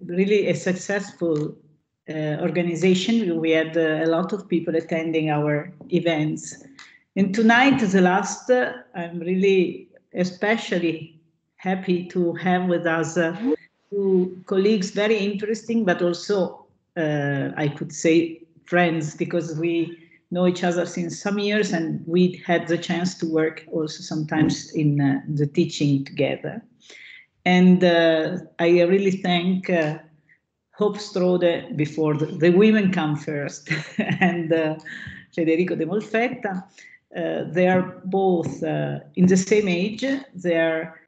really a successful organization. We had a lot of people attending our events. And tonight, the last, I'm really especially happy to have with us two colleagues, very interesting, but also, I could say, friends, because we know each other since some years and we had the chance to work also sometimes in the teaching together. And I really thank Hope Strode before the women come first, and Federico De Molfetta. They are both in the same age. They are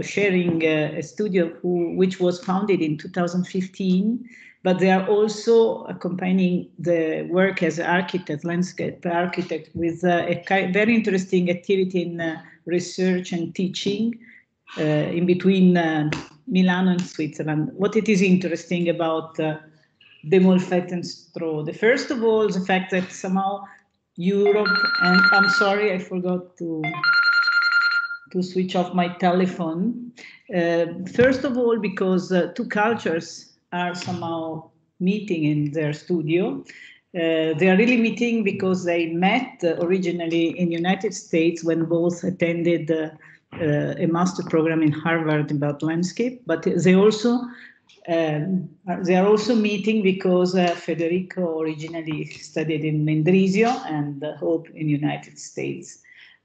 sharing a studio which was founded in 2015, but they are also accompanying the work as architect, landscape architect, with a very interesting activity in research and teaching in between Milano and Switzerland. What it is interesting about De Molfetta and Strode? First of all, the fact that somehow Europe, and I'm sorry, I forgot to switch off my telephone. First of all, because two cultures are somehow meeting in their studio. They are really meeting because they met originally in United States when both attended a master program in Harvard about landscape, but they are also meeting because Federico originally studied in Mendrisio and Hope in United States.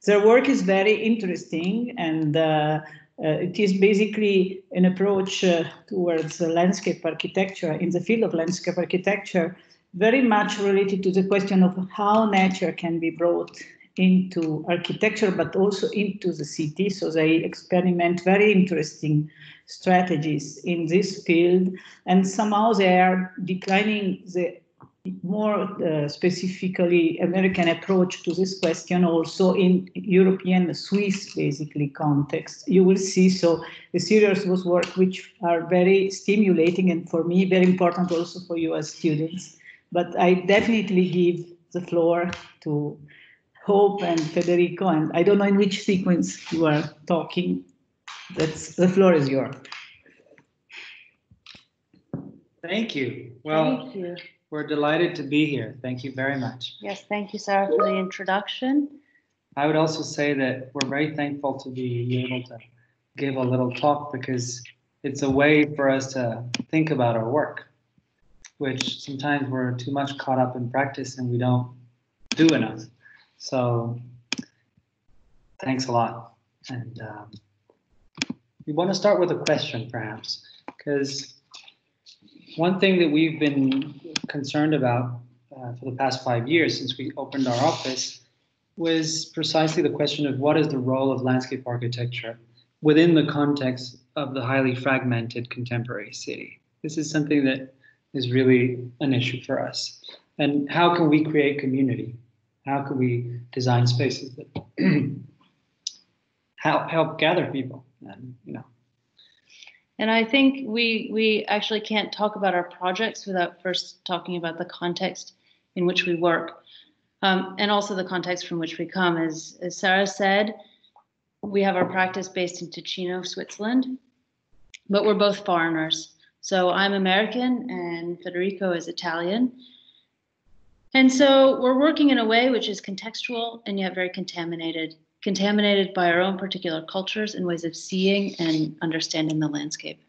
Their work is very interesting, and it is basically an approach towards landscape architecture in the field of landscape architecture, very much related to the question of how nature can be brought into architecture, but also into the city. So they experiment very interesting strategies in this field, and somehow they are declining the more specifically American approach to this question also in European, Swiss basically context. You will see, so a series of work which are very stimulating and for me very important also for you as students. But I definitely give the floor to Hope and Federico, and I don't know in which sequence you are talking. The floor is yours. Thank you. Well, thank you. We're delighted to be here. Thank you very much. Yes, thank you, Sarah, for the introduction. I would also say that we're very thankful to be able to give a little talk because it's a way for us to think about our work, which sometimes we're too much caught up in practice and we don't do enough. So thanks a lot. And we want to start with a question, perhaps, because one thing that we've been concerned about for the past 5 years since we opened our office was precisely the question of what is the role of landscape architecture within the context of the highly fragmented contemporary city. This is something that is really an issue for us. And how can we create community? How can we design spaces that help gather people? And, you know. And I think we actually can't talk about our projects without first talking about the context in which we work, and also the context from which we come. As Sarah said, we have our practice based in Ticino, Switzerland, but we're both foreigners. So I'm American and Federico is Italian. And so we're working in a way which is contextual and yet very contaminated by our own particular cultures and ways of seeing and understanding the landscape.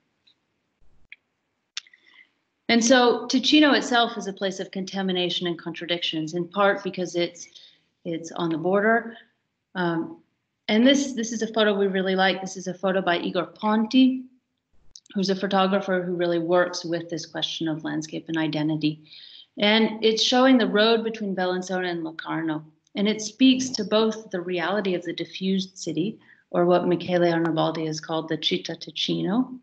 And so Ticino itself is a place of contamination and contradictions, in part because it's on the border. And this is a photo we really like. This is a photo by Igor Ponti, who's a photographer who really works with this question of landscape and identity. And it's showing the road between Bellinzona and Locarno. And it speaks to both the reality of the diffused city, or what Michele Arnaboldi has called the Città Ticino.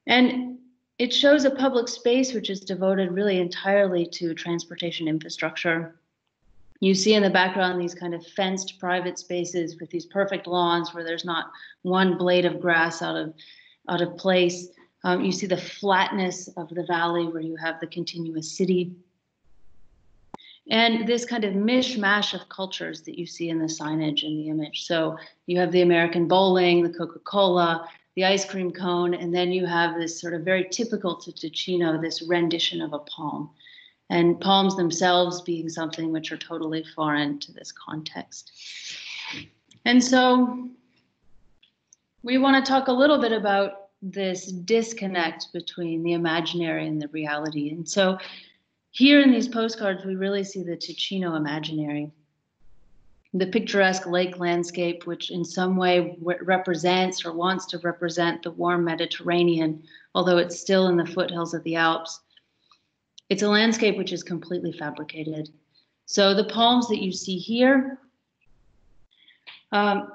And it shows a public space which is devoted really entirely to transportation infrastructure. You see in the background these kind of fenced private spaces with these perfect lawns where there's not one blade of grass out of place. You see the flatness of the valley where you have the continuous city. And this kind of mishmash of cultures that you see in the signage and the image. So you have the American bowling, the Coca-Cola, the ice cream cone, and then you have this sort of very typical to Ticino, this rendition of a palm, and palms themselves being something which are totally foreign to this context. And so we want to talk a little bit about this disconnect between the imaginary and the reality. And so here in these postcards, we really see the Ticino imaginary, the picturesque lake landscape, which in some way represents or wants to represent the warm Mediterranean, although it's still in the foothills of the Alps. It's a landscape which is completely fabricated. So the palms that you see here are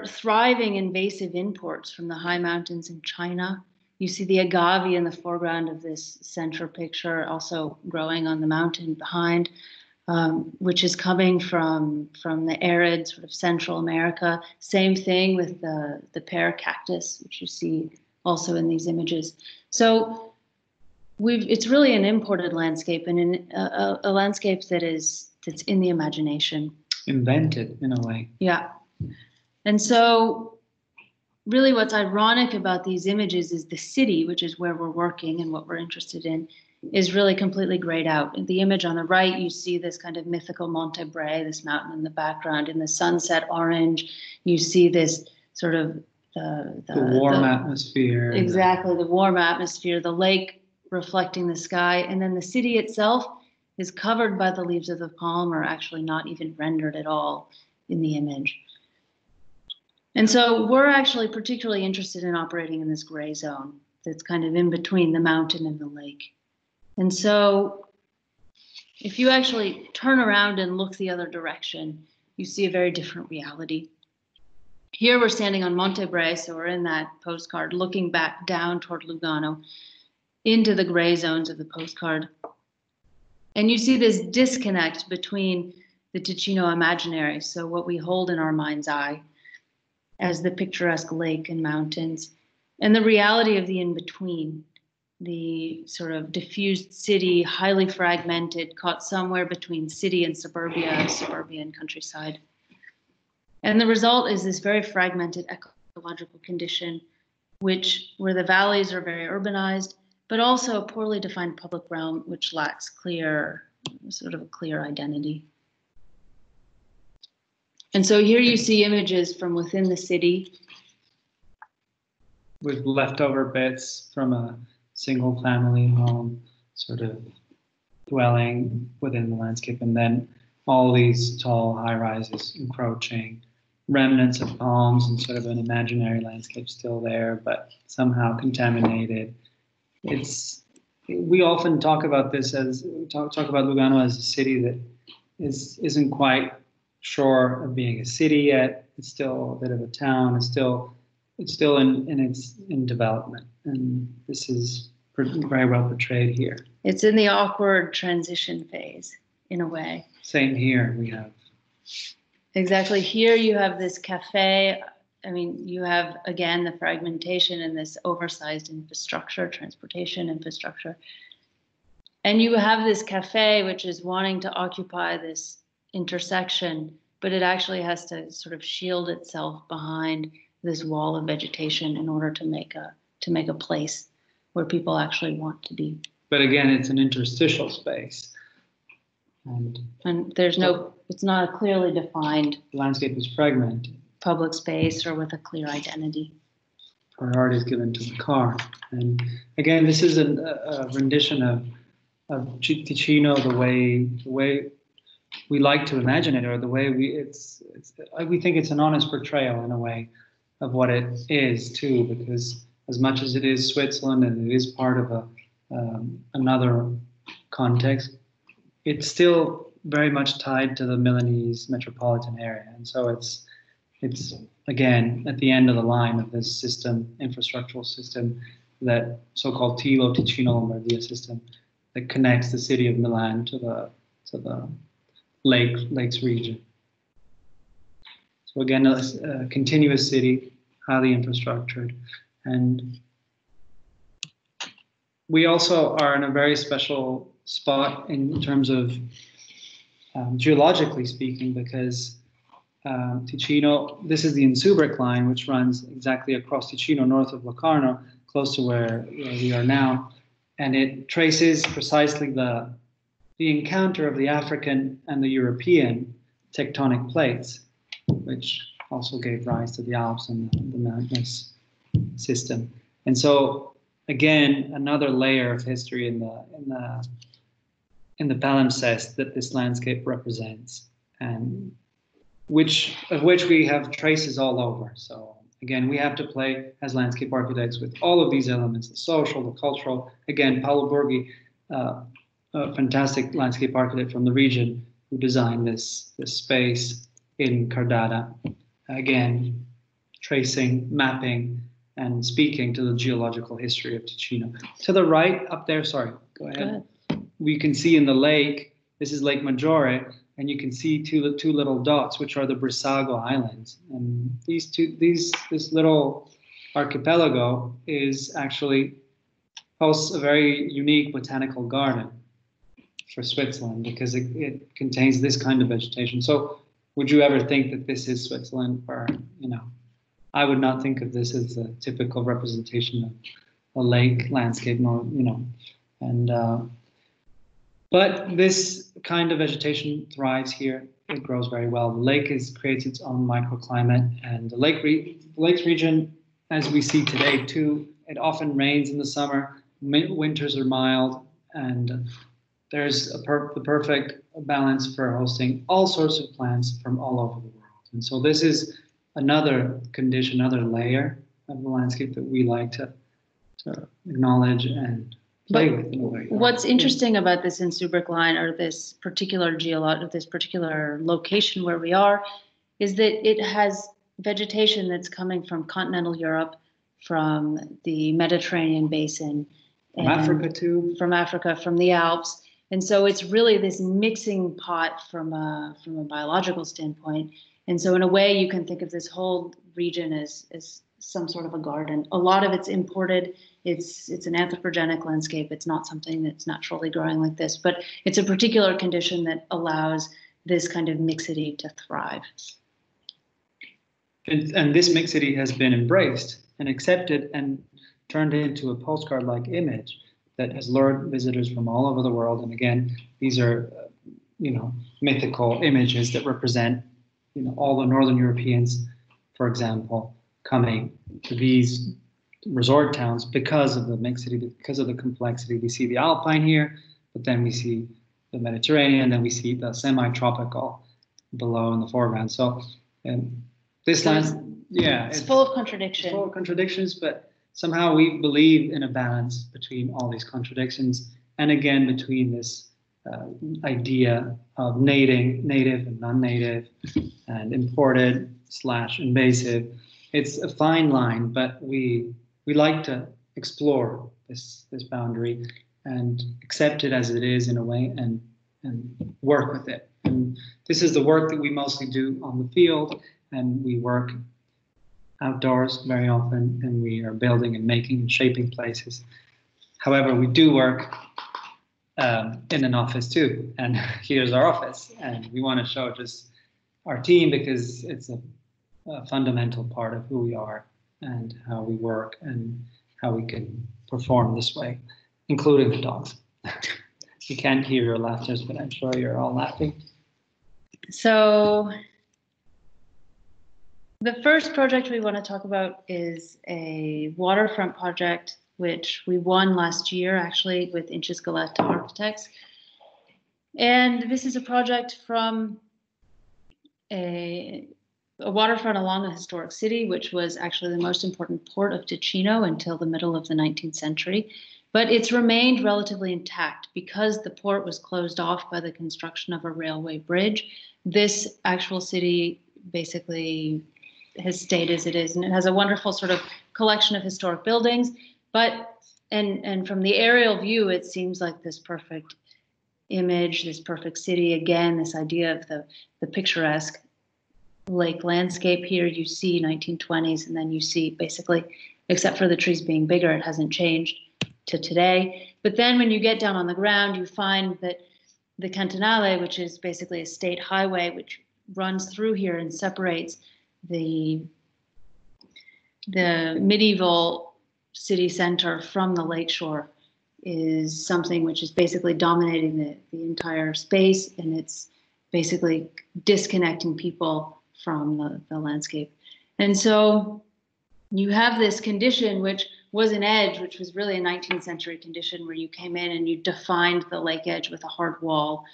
thriving invasive imports from the high mountains in China. You see the agave in the foreground of this center picture, also growing on the mountain behind, which is coming from the arid sort of Central America. Same thing with the pear cactus, which you see also in these images. So it's really an imported landscape, and a landscape that's in the imagination. Invented in a way. Yeah. And so really what's ironic about these images is the city, which is where we're working and what we're interested in, is really completely grayed out. In the image on the right, you see this kind of mythical Monte Bre, this mountain in the background. In the sunset orange, you see this sort of the warm atmosphere. Exactly, the warm atmosphere, the lake reflecting the sky. And then the city itself is covered by the leaves of the palm, or actually not even rendered at all in the image. And so we're actually particularly interested in operating in this gray zone that's kind of in between the mountain and the lake. And so if you actually turn around and look the other direction, you see a very different reality. Here we're standing on Monte Bre, so we're in that postcard, looking back down toward Lugano into the gray zones of the postcard. And you see this disconnect between the Ticino imaginary, so what we hold in our mind's eye as the picturesque lake and mountains, and the reality of the in-between, the sort of diffused city, highly fragmented, caught somewhere between city and suburbia and countryside. And the result is this very fragmented ecological condition, where the valleys are very urbanized, but also a poorly defined public realm, which lacks clear identity. And so here you see images from within the city. With leftover bits from a single family home, sort of dwelling within the landscape, and then all these tall high rises encroaching, remnants of palms and sort of an imaginary landscape still there, but somehow contaminated. We often talk about this as talk about Lugano as a city that isn't quite sure of being a city yet. It's still a bit of a town. It's still in development, and this is very well portrayed here. It's in the awkward transition phase, in a way. Same here. We have exactly here. You have this cafe. I mean, you have again the fragmentation and this oversized infrastructure, transportation infrastructure, and you have this cafe which is wanting to occupy this intersection, but it actually has to sort of shield itself behind this wall of vegetation in order to make a place where people actually want to be. But again, it's an interstitial space, and it's not a clearly defined landscape is fragmented. Public space or with a clear identity. Priority is given to the car, and again, this is a rendition of Ticino the way we like to imagine it, or the way we think it's an honest portrayal in a way of what it is too, because as much as it is Switzerland and it is part of another context, it's still very much tied to the Milanese metropolitan area, and so it's again at the end of the line of this system, infrastructural system, that so-called Tilo Ticino Lombardia system that connects the city of Milan to the lakes region. So again, a continuous city, highly infrastructured, and we also are in a very special spot in terms of geologically speaking, because Ticino. This is the Insubric line, which runs exactly across Ticino, north of Locarno, close to where we are now. And it traces precisely the encounter of the African and the European tectonic plates, which also gave rise to the Alps and the mountainous system. And so, again, another layer of history in the palimpsest that this landscape represents, and which we have traces all over. So again, we have to play as landscape architects with all of these elements: the social, the cultural. Again, Paolo Borghi, a fantastic landscape architect from the region, who designed this space in Cardata. Again, tracing, mapping, and speaking to the geological history of Ticino. To the right, up there, sorry, go ahead. We can see in the lake, this is Lake Maggiore, and you can see two little dots, which are the Brissago Islands. And this little archipelago is actually hosts a very unique botanical garden for Switzerland, because it contains this kind of vegetation. So would you ever think that this is Switzerland? Or, I would not think of this as a typical representation of a lake landscape, nor, but this kind of vegetation thrives here. It grows very well. The lake creates its own microclimate, and the lakes region, as we see today too, it often rains in the summer. Winters are mild, and there's the perfect balance for hosting all sorts of plants from all over the world. And so this is another condition, another layer of the landscape that we like to acknowledge and play with in a way. What's interesting about this Insubric line, or this particular location where we are, is that it has vegetation that's coming from continental Europe, from the Mediterranean basin, from Africa too. From Africa, from the Alps. And so it's really this mixing pot from a biological standpoint. And so in a way, you can think of this whole region as some sort of a garden. A lot of it's imported. It's an anthropogenic landscape. It's not something that's naturally growing like this, but it's a particular condition that allows this kind of mixity to thrive. And this mixity has been embraced and accepted and turned into a postcard-like image that has lured visitors from all over the world. And again, these are, mythical images that represent, all the Northern Europeans, for example, coming to these resort towns because of the mixity, because of the complexity. We see the Alpine here, but then we see the Mediterranean, then we see the semi-tropical below in the foreground. So this land, it's full of contradictions. It's full of contradictions, but somehow we believe in a balance between all these contradictions, and again between this idea of native and non-native, and imported / invasive. It's a fine line, but we like to explore this boundary and accept it as it is in a way, and work with it. And this is the work that we mostly do on the field, and we work outdoors very often, and we are building and making and shaping places. However, we do work in an office too, and here's our office, and we want to show just our team because it's a fundamental part of who we are and how we work and how we can perform this way, including the dogs. You can't hear your laughter, but I'm sure you're all laughing. So the first project we want to talk about is a waterfront project, which we won last year, actually, with Inci Scaletta Architects. And this is a project from a waterfront along a historic city, which was actually the most important port of Ticino until the middle of the 19th century. But it's remained relatively intact because the port was closed off by the construction of a railway bridge. This actual city basically has stayed as it is, and it has a wonderful sort of collection of historic buildings. But and from the aerial view, it seems like this perfect image, this perfect city. Again, this idea of the picturesque lake landscape here. You see 1920s, and then you see basically, except for the trees being bigger, it hasn't changed to today. But then when you get down on the ground, you find that the Cantonale, which is basically a state highway, which runs through here and separates the medieval city center from the lakeshore is something which is basically dominating the entire space, and it's basically disconnecting people from the landscape. And so you have this condition which was an edge, which was really a 19th century condition where you came in and you defined the lake edge with a hard wall,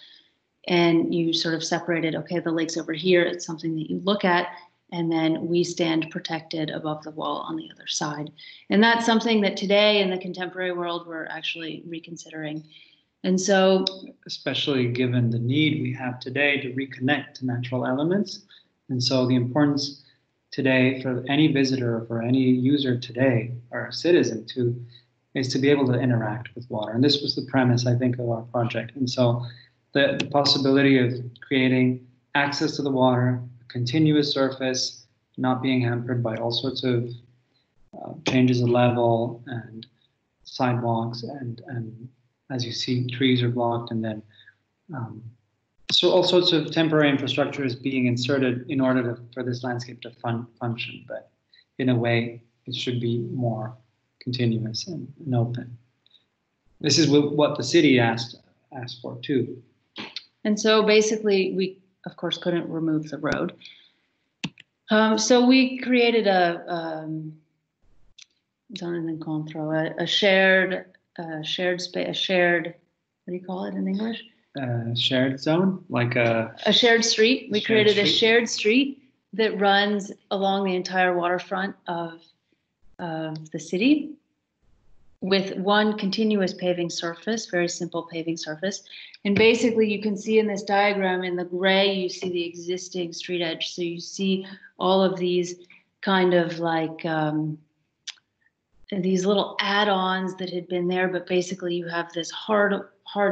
and you sort of separated, okay, the lake's over here, it's something that you look at, and then we stand protected above the wall on the other side. And that's something that today in the contemporary world we're actually reconsidering. And so, especially given the need we have today to reconnect to natural elements. And so the importance today for any visitor, for any user today, or citizen is to be able to interact with water. And this was the premise, I think, of our project. And so the possibility of creating access to the water, a continuous surface, not being hampered by all sorts of changes of level and sidewalks, and as you see, trees are blocked, and then so all sorts of temporary infrastructure is being inserted in order for this landscape to function, but in a way it should be more continuous and open. This is what the city asked for too. And so basically we, of course, couldn't remove the road. So we created a zone and encontro, a shared space, a shared, what do you call it in English? Shared zone, like a shared street. We created a shared street that runs along the entire waterfront of the city with one continuous paving surface, very simple paving surface. And basically you can see in this diagram in the gray, you see the existing street edge. So you see all of these kind of like these little add-ons that had been there, but basically you have this hard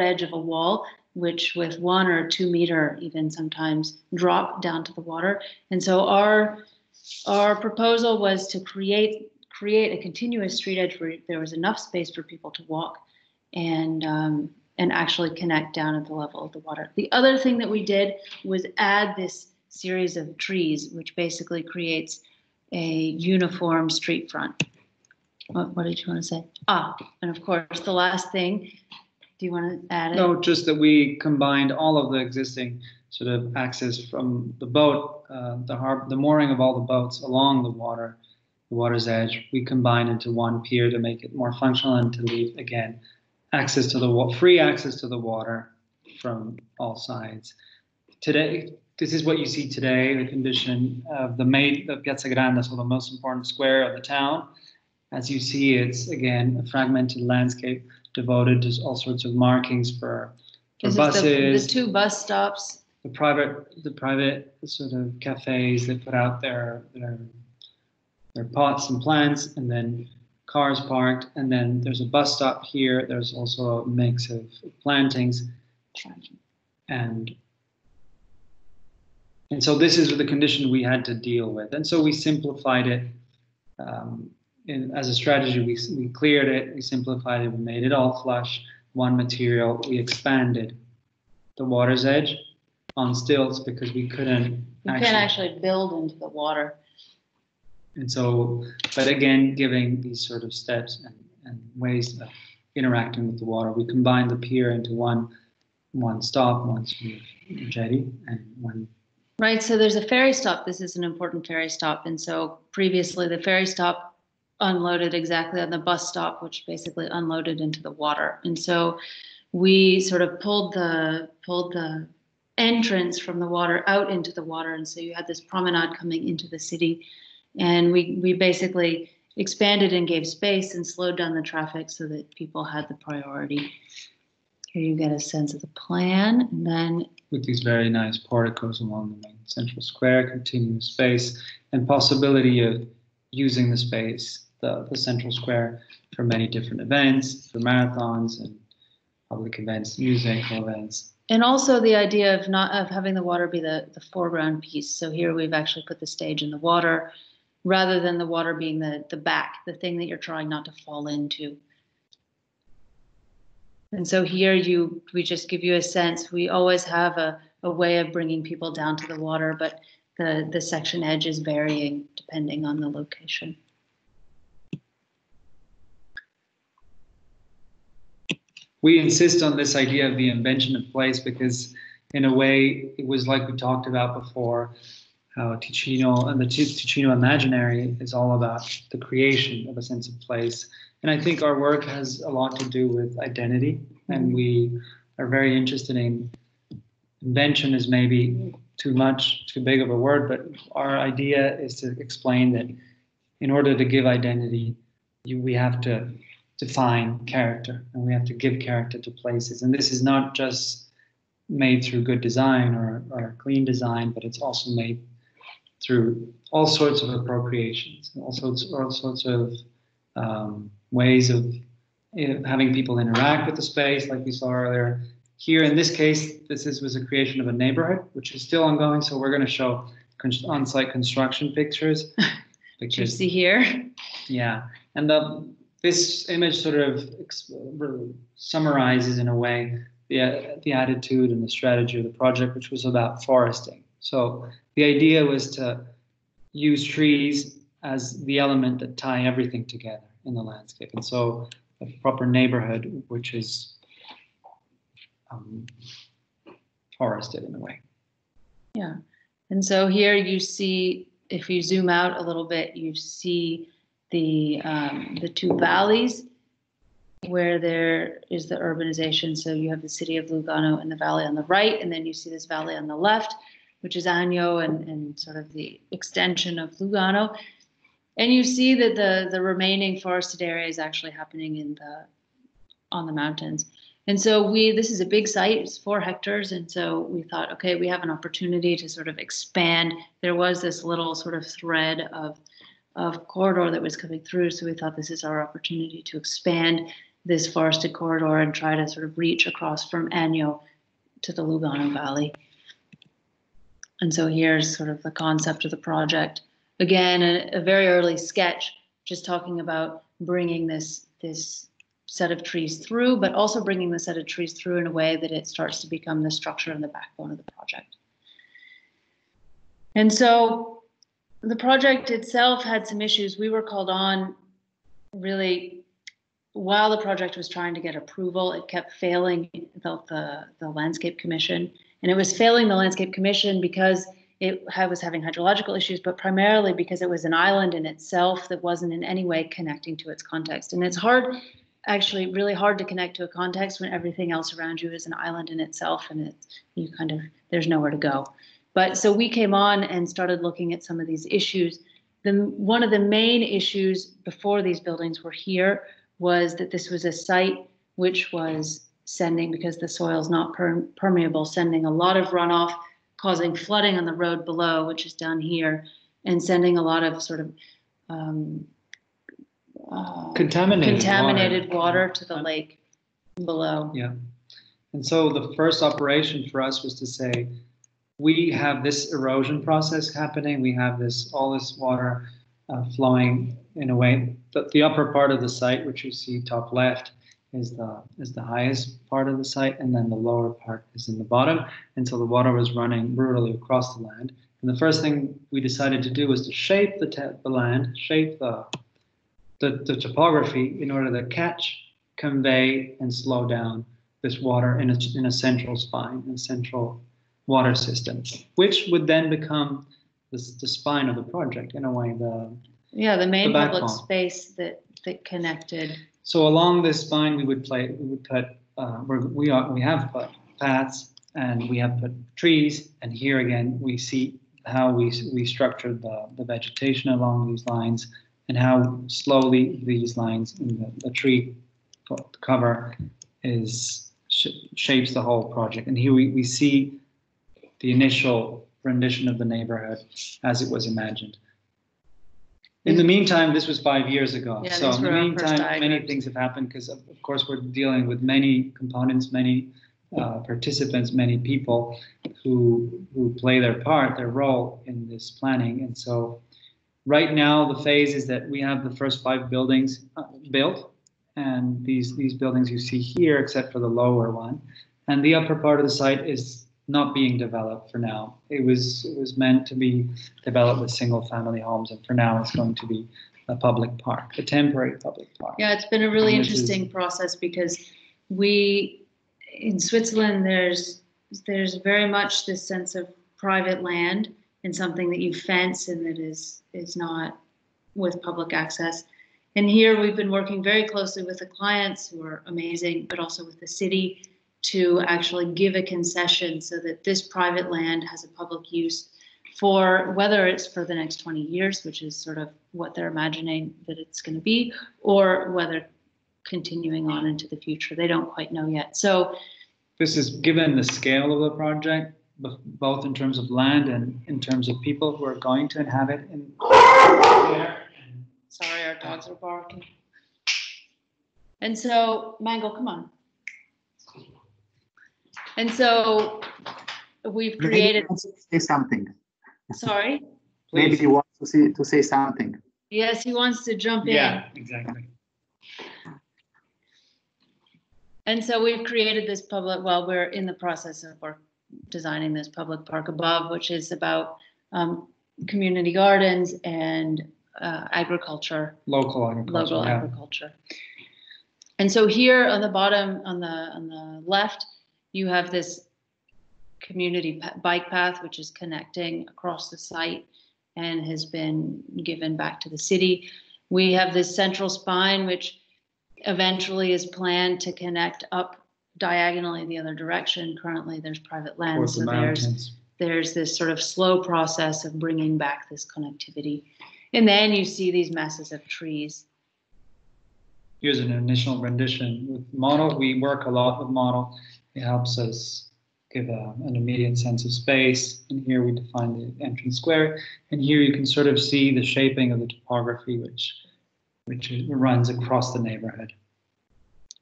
edge of a wall, which with 1 or 2 meter even sometimes drop down to the water. And so our proposal was to create a continuous street edge where there was enough space for people to walk and actually connect down at the level of the water. The other thing that we did was add this series of trees, which basically creates a uniform street front. What did you want to say? And of course, the last thing, do you want to add it? No, just that we combined all of the existing sort of access from the boat, the mooring of all the boats along the water's edge. We combined into one pier to make it more functional and to leave, again, access to the free access to the water from all sides. Today, this is what you see today, the condition of the Piazza Grande, so the most important square of the town. As you see, it's, again, a fragmented landscape devoted to all sorts of markings for buses. The 2 bus stops. The private sort of cafes that put out their pots and plants, and then cars parked, and then there's a bus stop here. There's also a mix of plantings, and so this is the condition we had to deal with, and so we simplified it. As a strategy, we cleared it, we simplified it, we made it all flush, one material. We expanded the water's edge on stilts because we couldn't. Can't actually build into the water. And so, but again, giving these sort of steps and ways of interacting with the water, we combined the pier into one stop, one jetty, and one. Right. So there's a ferry stop. This is an important ferry stop, and so previously the ferry stop unloaded exactly on the bus stop, which basically unloaded into the water. And so we sort of pulled the entrance from the water out into the water. And so you had this promenade coming into the city, and we basically expanded and gave space and slowed down the traffic so that people had the priority. Here you get a sense of the plan, and then with these very nice porticos along the main central square, continuous space, and possibility of using the space, the central square, for many different events, for marathons and public events, musical events. And also the idea of having the water be the foreground piece. So here we've actually put the stage in the water, rather than the water being the back, the thing that you're trying not to fall into. And so here we just give you a sense. We always have a a way of bringing people down to the water, but the section edge is varying depending on the location. We insist on this idea of the invention of place because, in a way, it was like we talked about before, how Ticino and the Ticino Imaginary is all about the creation of a sense of place. And I think our work has a lot to do with identity, and we are very interested in invention is maybe too big of a word, but our idea is to explain that in order to give identity, we have to define character, and we have to give character to places. And this is not just made through good design or clean design, but it's also made through all sorts of appropriations, all sorts of ways of having people interact with the space, like we saw earlier. Here, in this case, this was a creation of a neighborhood, which is still ongoing. So we're going to show on-site construction pictures. You see here? Yeah, and this image sort of summarizes, in a way, the attitude and the strategy of the project, which was about foresting. So the idea was to use trees as the element that tie everything together in the landscape. And so a proper neighborhood, which is forested in a way. Yeah. And so here you see, if you zoom out a little bit, you see the two valleys where there is the urbanization. So you have the city of Lugano and the valley on the right, and then you see this valley on the left, which is Agno and sort of the extension of Lugano. And you see that the remaining forested area is actually happening on the mountains. And so this is a big site, it's 4 hectares. And so we thought, okay, we have an opportunity to sort of expand. There was this little sort of thread of corridor that was coming through. So we thought this is our opportunity to expand this forested corridor and try to sort of reach across from Agno to the Lugano Valley. And so here's sort of the concept of the project. Again, a very early sketch, just talking about bringing this set of trees through, but also bringing the set of trees through in a way that it starts to become the structure and the backbone of the project. And so the project itself had some issues. We were called on really while the project was trying to get approval. It kept failing the Landscape Commission. And it was failing the Landscape Commission because it was having hydrological issues, but primarily because it was an island in itself that wasn't in any way connecting to its context. And it's hard, actually really hard to connect to a context when everything else around you is an island in itself, and there's nowhere to go. But so we came on and started looking at some of these issues. One of the main issues before these buildings were here was that this was a site which was sending, because the soil's not permeable, sending a lot of runoff, causing flooding on the road below, which is down here, and sending a lot of sort of contaminated water to the lake below. Yeah. And so the first operation for us was to say, we have this erosion process happening. We have all this water flowing in a way. The upper part of the site, which you see top left, is the highest part of the site, and then the lower part is in the bottom. And so the water was running brutally across the land. And the first thing we decided to do was to shape the land, shape the topography in order to catch, convey, and slow down this water in a central spine, a central water system, which would then become the spine of the project in a way. The main public space that connected. So along this spine, we have put paths, and we have put trees, and here again we see how we structured the vegetation along these lines, and how slowly these lines in the tree cover shapes the whole project. And here we see the initial rendition of the neighborhood as it was imagined. In the meantime, this was 5 years ago. Yeah, so in the meantime, many things have happened, because of course we're dealing with many components, many participants, many people who play their role in this planning. And so right now the phase is that we have the first 5 buildings built, and these buildings you see here, except for the lower one, and the upper part of the site is not being developed for now. It was meant to be developed with single family homes, and for now it's going to be a public park, a temporary public park. Yeah, it's been a really Which interesting process because in Switzerland, there's very much this sense of private land and something that you fence and that is not with public access. And here we've been working very closely with the clients who are amazing, but also with the city to actually give a concession so that this private land has a public use for whether it's for the next 20 years, which is sort of what they're imagining that it's going to be, or whether continuing on into the future. They don't quite know yet. So this is given the scale of the project, both in terms of land and in terms of people who are going to inhabit in there. Sorry, our dogs are barking. And so, Mango, come on. And so we've created. Say something. Sorry. Maybe you want to say something. Yes, he wants to jump in. Yeah, exactly. And so we've created this public. Well, we're in the process of designing this public park above, which is about community gardens and agriculture, Local agriculture. local agriculture. And so here on the bottom, on the left, you have this community bike path, which is connecting across the site and has been given back to the city. We have this central spine, which eventually is planned to connect up diagonally the other direction. Currently, there's private land, so there's this sort of slow process of bringing back this connectivity. And then you see these masses of trees. Here's an initial rendition with model. We work a lot with model. It helps us give an immediate sense of space. And here we define the entrance square. And here you can sort of see the shaping of the topography, which runs across the neighborhood.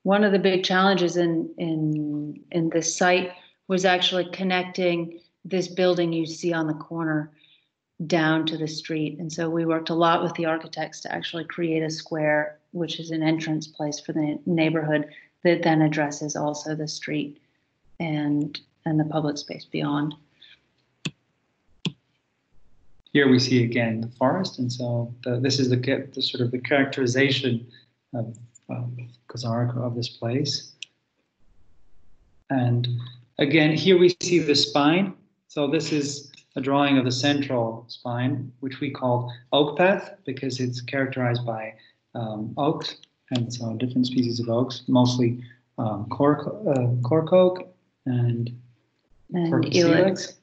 One of the big challenges in this site was actually connecting this building you see on the corner down to the street. And so we worked a lot with the architects to actually create a square, which is an entrance place for the neighborhood that then addresses also the street and the public space beyond. Here we see again the forest, and so this is the sort of the characterization of Kozaraco, of this place. And again, here we see the spine. So this is a drawing of the central spine, which we call oak path, because it's characterized by oaks, and so different species of oaks, mostly cork oak and ilex.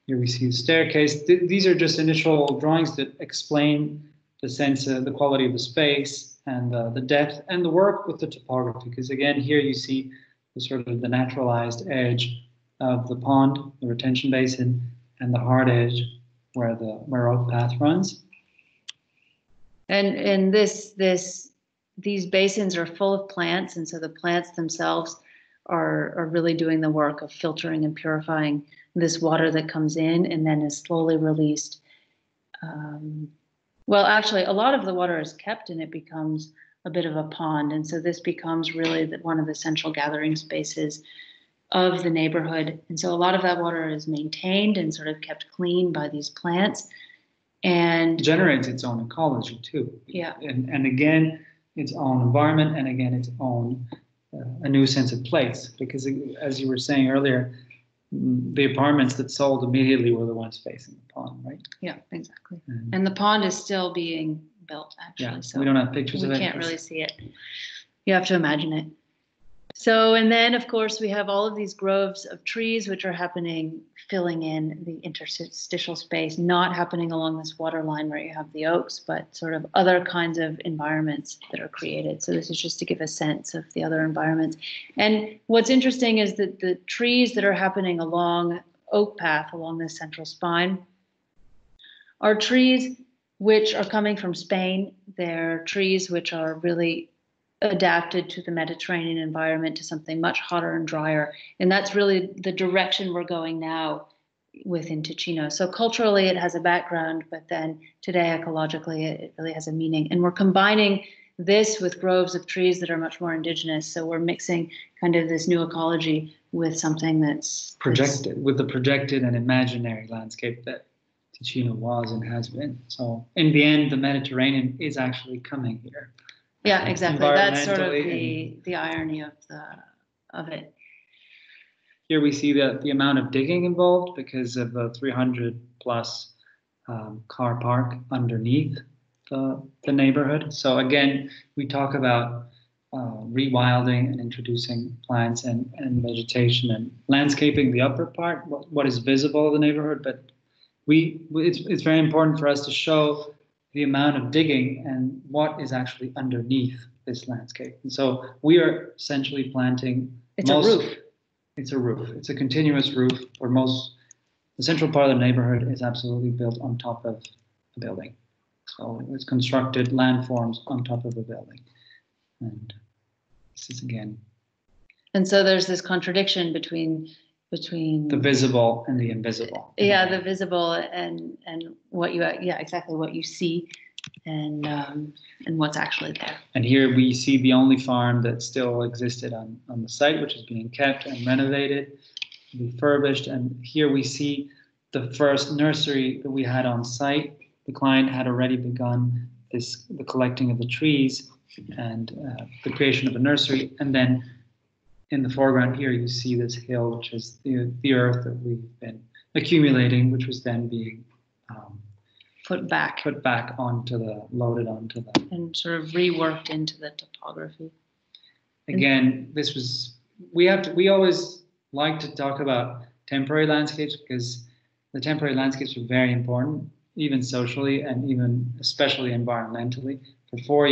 Here we see the staircase. These are just initial drawings that explain the sense of the quality of the space and the depth and the work with the topography. Because again, here you see the sort of the naturalized edge of the pond, the retention basin, and the hard edge where oak path runs. And these basins are full of plants, and so the plants themselves are really doing the work of filtering and purifying this water that comes in and then is slowly released. Well, actually, a lot of the water is kept and it becomes a bit of a pond. And so this becomes really one of the central gathering spaces of the neighborhood. And so a lot of that water is maintained and sort of kept clean by these plants. And generates its own ecology too. Yeah. And again, its own environment, and again, its own a new sense of place. Because as you were saying earlier, the apartments that sold immediately were the ones facing the pond, right? Yeah, exactly. And the pond is still being built, actually. Yeah, so we don't have pictures of it. We can't really see it. You have to imagine it. So, and then of course we have all of these groves of trees which are happening, filling in the interstitial space, not happening along this water line where you have the oaks, but sort of other kinds of environments that are created. So this is just to give a sense of the other environments. And what's interesting is that the trees that are happening along oak path, along this central spine, are trees which are coming from Spain. They're trees which are really adapted to the Mediterranean environment, to something much hotter and drier. And that's really the direction we're going now within Ticino. So culturally it has a background, but then today ecologically it really has a meaning. And we're combining this with groves of trees that are much more indigenous. So we're mixing kind of this new ecology with something that's projected, with the projected and imaginary landscape that Ticino was and has been. So in the end, the Mediterranean is actually coming here. Yeah, exactly. That's sort of Environmentally the irony of it. Here we see the amount of digging involved because of the 300 plus car park underneath the neighborhood. So again, we talk about rewilding and introducing plants and vegetation and landscaping the upper part, what is visible of the neighborhood. But it's very important for us to show the amount of digging and what is actually underneath this landscape. And so we are essentially planting. It's a roof. It's a roof. It's a continuous roof where the central part of the neighborhood is absolutely built on top of a building. So it's constructed landforms on top of a building. And this is again. And so there's this contradiction between the visible and the invisible. Yeah, the visible and what you exactly what you see and what's actually there. And here we see the only farm that still existed on the site, which is being kept and renovated, refurbished. And here we see the first nursery that we had on site. The client had already begun the collecting of the trees and the creation of a nursery. And then in the foreground here, you see this hill, which is the earth that we've been accumulating, which was then being put back loaded onto the, and sort of reworked into the topography. Again, we always like to talk about temporary landscapes because the temporary landscapes are very important, even socially and even especially environmentally. For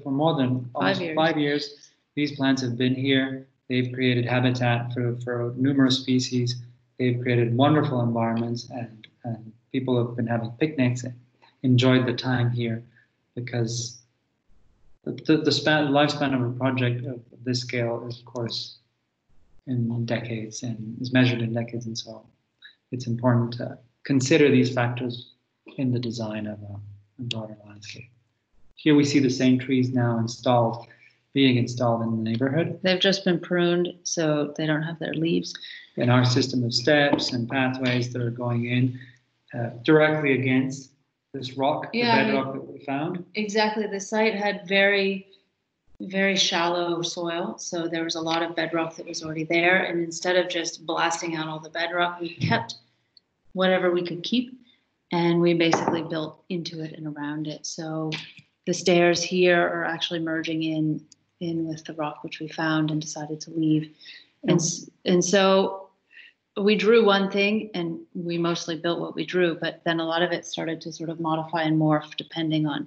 more than almost 5 years, these plants have been here. They've created habitat for numerous species. They've created wonderful environments, and people have been having picnics and enjoyed the time here because the lifespan of a project of this scale is, of course, in decades and is measured in decades. And so it's important to consider these factors in the design of a broader landscape. Here we see the same trees now being installed in the neighborhood. They've just been pruned, so they don't have their leaves. And our system of steps and pathways that are going in directly against this rock, the bedrock that we found. Exactly. The site had very, very shallow soil, so there was a lot of bedrock that was already there. And instead of just blasting out all the bedrock, we kept whatever we could keep, and we basically built into it and around it. So the stairs here are actually merging in with the rock which we found and decided to leave. And so we drew one thing and we mostly built what we drew, but then a lot of it started to sort of modify and morph depending on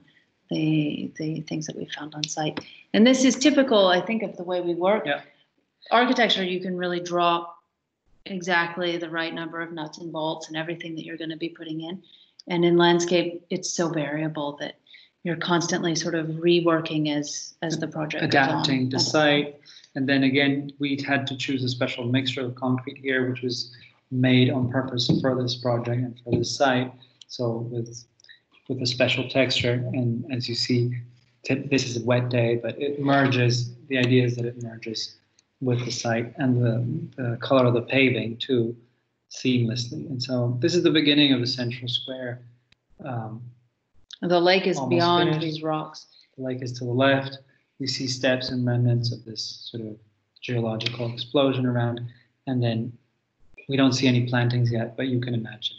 the things that we found on site. And this is typical, I think, of the way we work. Yeah. Architecture, you can really draw exactly the right number of nuts and bolts and everything that you're going to be putting in. And in landscape, it's so variable that you're constantly sort of reworking as the project adapting goes on. the site. And then again, we had to choose a special mixture of concrete here, which was made on purpose for this project and for this site. So with a special texture. And as you see, this is a wet day, but it merges. The idea is that it merges with the site and the color of the paving too, seamlessly. And so this is the beginning of the central square. The lake is beyond finished. these rocks. The lake is to the left. We see steps and remnants of this sort of geological explosion around. And then we don't see any plantings yet, but you can imagine.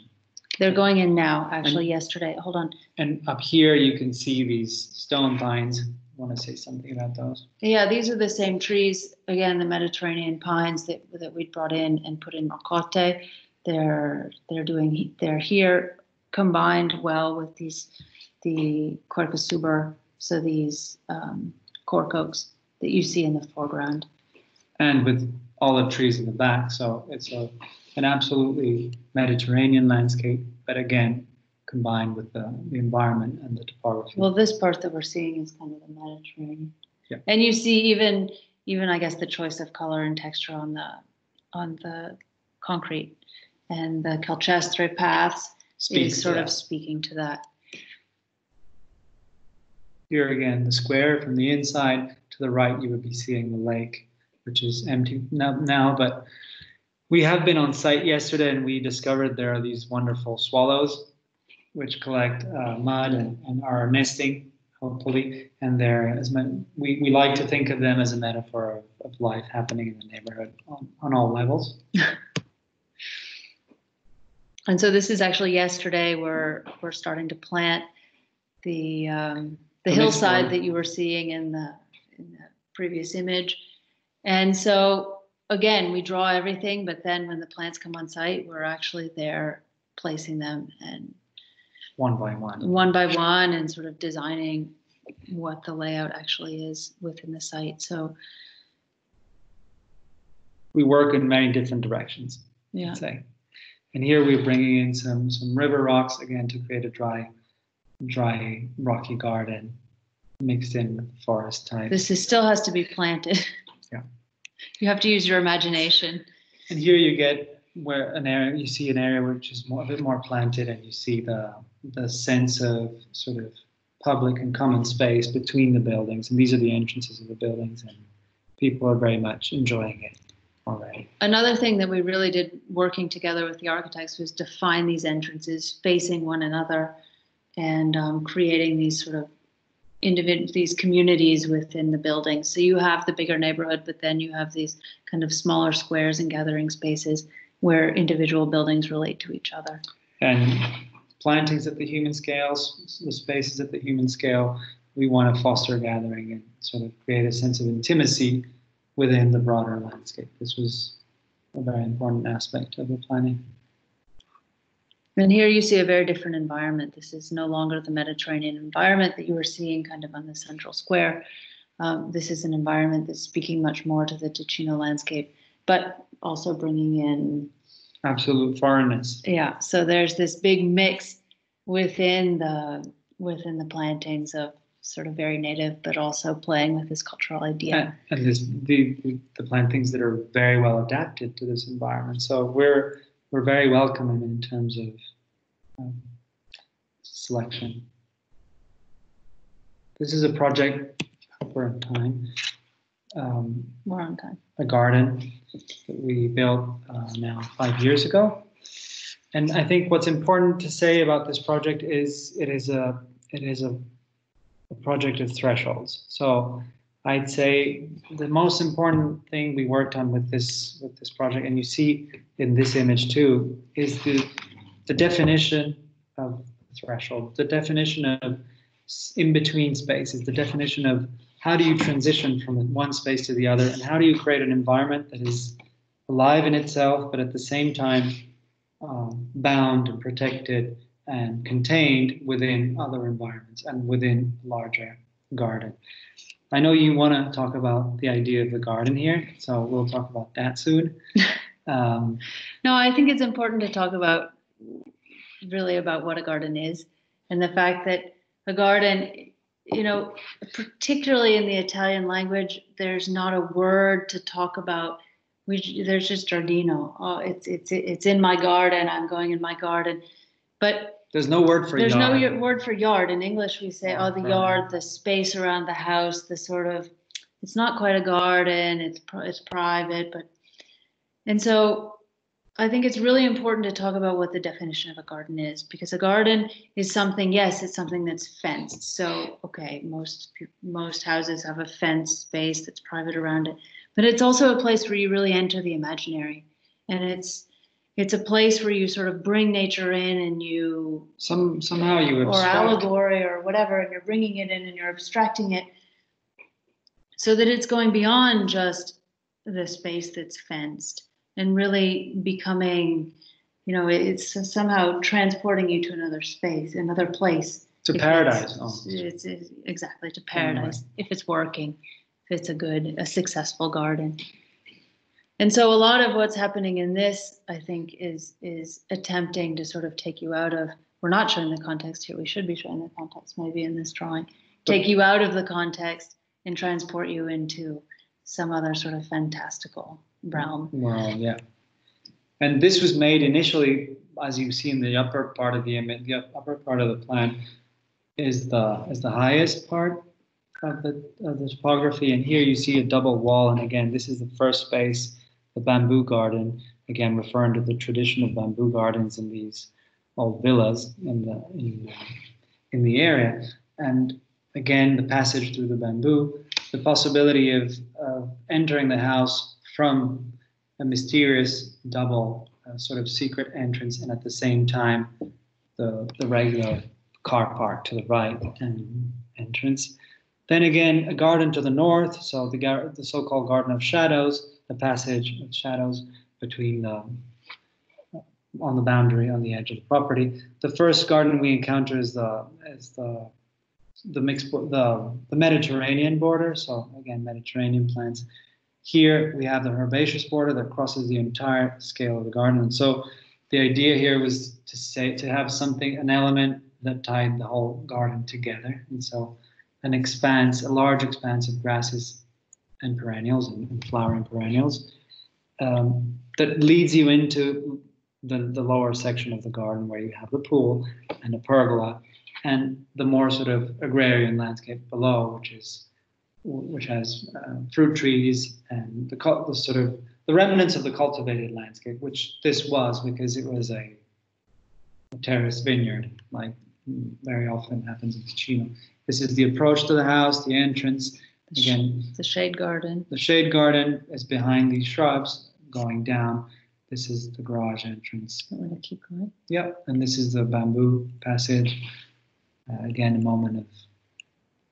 They're going in now, actually, yesterday. Hold on. And up here, you can see these stone pines. Want to say something about those? Yeah, these are the same trees. Again, the Mediterranean pines that we brought in and put in Marcotte. They're here combined well with the Quercus suber, so these cork oaks that you see in the foreground. And with olive trees in the back, so it's an absolutely Mediterranean landscape, but again, combined with the environment and the topography. Well, this part that we're seeing is kind of the Mediterranean. Yeah. And you see even I guess the choice of color and texture on the concrete and the calcestre paths is sort of speaking to that. Here again, the square from the inside to the right, you would be seeing the lake, which is empty now, but We have been on site yesterday and we discovered there are these wonderful swallows which collect mud and are nesting, hopefully. And we like to think of them as a metaphor of life happening in the neighborhood on all levels. And so this is actually yesterday we're starting to plant the hillside that you were seeing in the previous image. And so again, we draw everything, but then when the plants come on site, we're actually there placing them and one by one and sort of designing what the layout actually is within the site. So we work in many different directions, yeah. I'd say. And here we're bringing in some river rocks again to create a dry rocky garden mixed in with forest type. This still has to be planted. Yeah. You have to use your imagination. And here you get you see an area which is a bit more planted, and you see the sense of sort of public and common space between the buildings. And these are the entrances of the buildings, and people are very much enjoying it already. Another thing that we really did working together with the architects was define these entrances facing one another and creating these sort of these communities within the building. So you have the bigger neighborhood, but then you have these kind of smaller squares and gathering spaces where individual buildings relate to each other. And plantings at the human scales, the spaces at the human scale, we want to foster gathering and sort of create a sense of intimacy within the broader landscape. This was a very important aspect of the planning. And here you see a very different environment. This is no longer the Mediterranean environment that you were seeing kind of on the central square. This is an environment that's speaking much more to the Ticino landscape, but also bringing in absolute foreignness. Yeah, so there's this big mix within the plantings of sort of very native, but also playing with this cultural idea. And the plantings that are very well adapted to this environment. So we're very welcoming in terms of selection. This is a project, we're on time. More on time. A garden that we built now 5 years ago. And I think what's important to say about this project is it is a project of thresholds. So I'd say the most important thing we worked on with this project, and you see in this image too, is the definition of threshold, the definition of in-between spaces, the definition of how do you transition from one space to the other, and how do you create an environment that is alive in itself, but at the same time bound and protected and contained within other environments and within a larger garden. I know you want to talk about the idea of the garden here, so we'll talk about that soon. No, I think it's important to talk about what a garden is, and the fact that a garden, particularly in the Italian language, there's not a word to talk about. There's just giardino. Oh, it's in my garden. I'm going in my garden, but there's no word for yard. There's no word for yard. In English, we say, the yard, the space around the house, the sort of. It's not quite a garden. It's private, and so I think it's really important to talk about what the definition of a garden is, because a garden is something. Yes, it's something that's fenced. So okay, most houses have a fenced space that's private around it. But it's also a place where you really enter the imaginary, and it's a place where you sort of bring nature in, and you somehow you abstract. Or allegory or whatever, and you're bringing it in and you're abstracting it, so that it's going beyond just the space that's fenced and really becoming, it's somehow transporting you to another space, another place. To paradise. It's exactly to paradise if it's working. If it's a successful garden. And so a lot of what's happening in this, I think, is attempting to sort of take you out of, we're not showing the context here, we should be showing the context maybe in this drawing, take you out of the context and transport you into some other sort of fantastical realm. Well, yeah. And this was made initially, as you see in the upper part of the image, the upper part of the plan is the highest part of the topography, and here you see a double wall, and again this is the first space, the bamboo garden, again, referring to the tradition of bamboo gardens in these old villas in the area. And again, the passage through the bamboo, the possibility of entering the house from a mysterious double sort of secret entrance, and at the same time, the regular car park to the right and entrance. Then again, a garden to the north, so the so-called Garden of Shadows, the passage of shadows between on the boundary, on the edge of the property. The first garden we encounter is the Mediterranean border. So again, Mediterranean plants. Here we have the herbaceous border that crosses the entire scale of the garden. And so the idea here was to have something, an element that tied the whole garden together. And so a large expanse of grasses and perennials and flowering perennials that leads you into the lower section of the garden where you have the pool and a pergola, and the more sort of agrarian landscape below, which has fruit trees and the remnants of the cultivated landscape, which this was because it was a terrace vineyard, like very often happens in Ticino. This is the approach to the house, the entrance. Again, the shade garden. The shade garden is behind these shrubs going down. This is the garage entrance. I'm going to keep going. Yep, and this is the bamboo passage. Again, a moment of.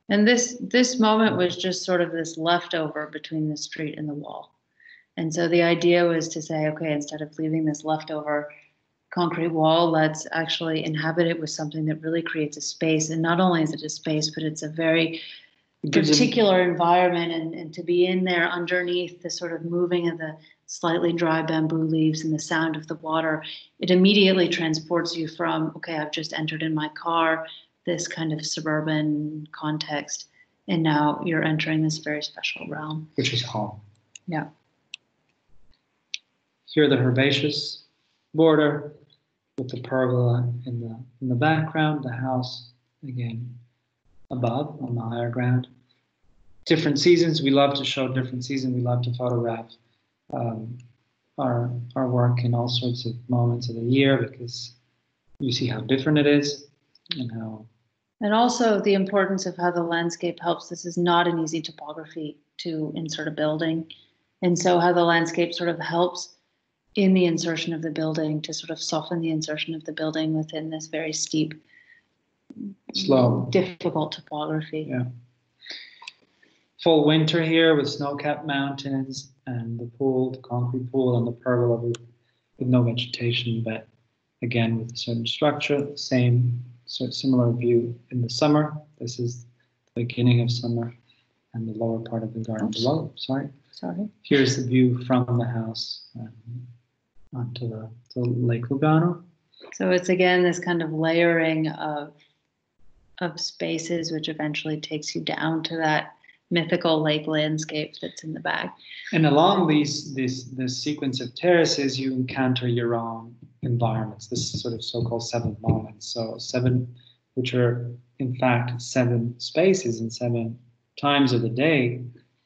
And this moment was just sort of this leftover between the street and the wall. And so the idea was to say, okay, instead of leaving this leftover concrete wall, let's actually inhabit it with something that really creates a space. And not only is it a space, but it's a very particular environment, and to be in there underneath the sort of moving of the slightly dry bamboo leaves and the sound of the water, it immediately transports you from, okay, I've just entered in my car, this kind of suburban context, and now you're entering this very special realm. Which is home. Yeah. Here the herbaceous border with the pergola in the background, the house again above on the higher ground. Different seasons, we love to show different seasons. We love to photograph our work in all sorts of moments of the year, because you see how different it is and also the importance of how the landscape helps. This is not an easy topography to insert a building, and so how the landscape sort of helps in the insertion of the building to sort of soften the insertion of the building within this very steep, slow, difficult topography. Yeah. Full winter here with snow-capped mountains and the pool, the concrete pool, and the pergola with no vegetation, but again with a certain structure. Similar view in the summer. This is the beginning of summer, and the lower part of the garden below. Sorry. Here's the view from the house onto the Lake Lugano. So it's again this kind of layering of spaces, which eventually takes you down to that mythical lake landscape that's in the back. And along this sequence of terraces, you encounter your own environments. This sort of so-called 7 moments. So 7, which are in fact 7 spaces and 7 times of the day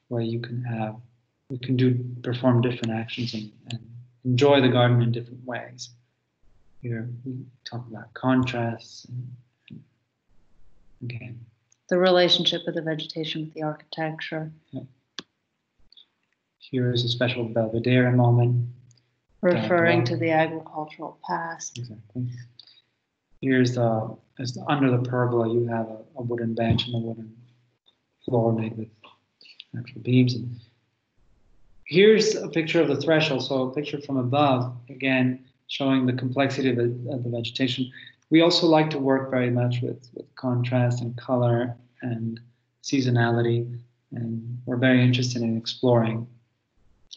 where you can perform different actions and enjoy the garden in different ways. Here we talk about contrasts and again. The relationship of the vegetation with the architecture. Yeah. Here is a special Belvedere moment. Referring to the agricultural past. Exactly. Here's under the pergola, you have a wooden bench and a wooden floor made with actual beams. And here's a picture of the threshold, so a picture from above, again, showing the complexity of the vegetation. We also like to work very much with contrast and color and seasonality, and we're very interested in exploring.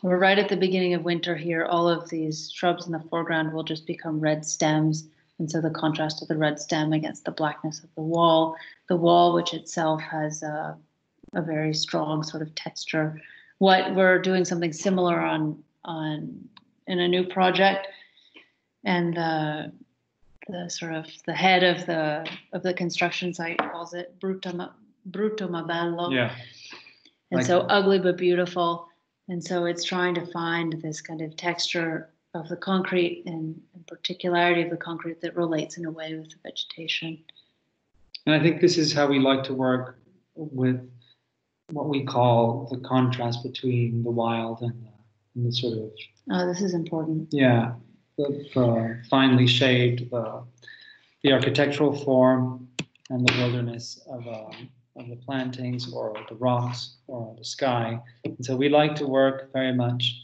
We're right at the beginning of winter here. All of these shrubs in the foreground will just become red stems, and so the contrast of the red stem against the blackness of the wall which itself has a very strong sort of texture. What we're doing something similar on in a new project, and the sort of the head of the construction site calls it brutto ma bello. Yeah. And so ugly but beautiful. And so it's trying to find this kind of texture the concrete and particularity of the concrete that relates in a way with the vegetation. And I think this is how we like to work with what we call the contrast between the wild and the sort of, Oh, this is important. yeah, the finely shaped, the architectural form and the wilderness of the plantings or the rocks or the sky. And so we like to work very much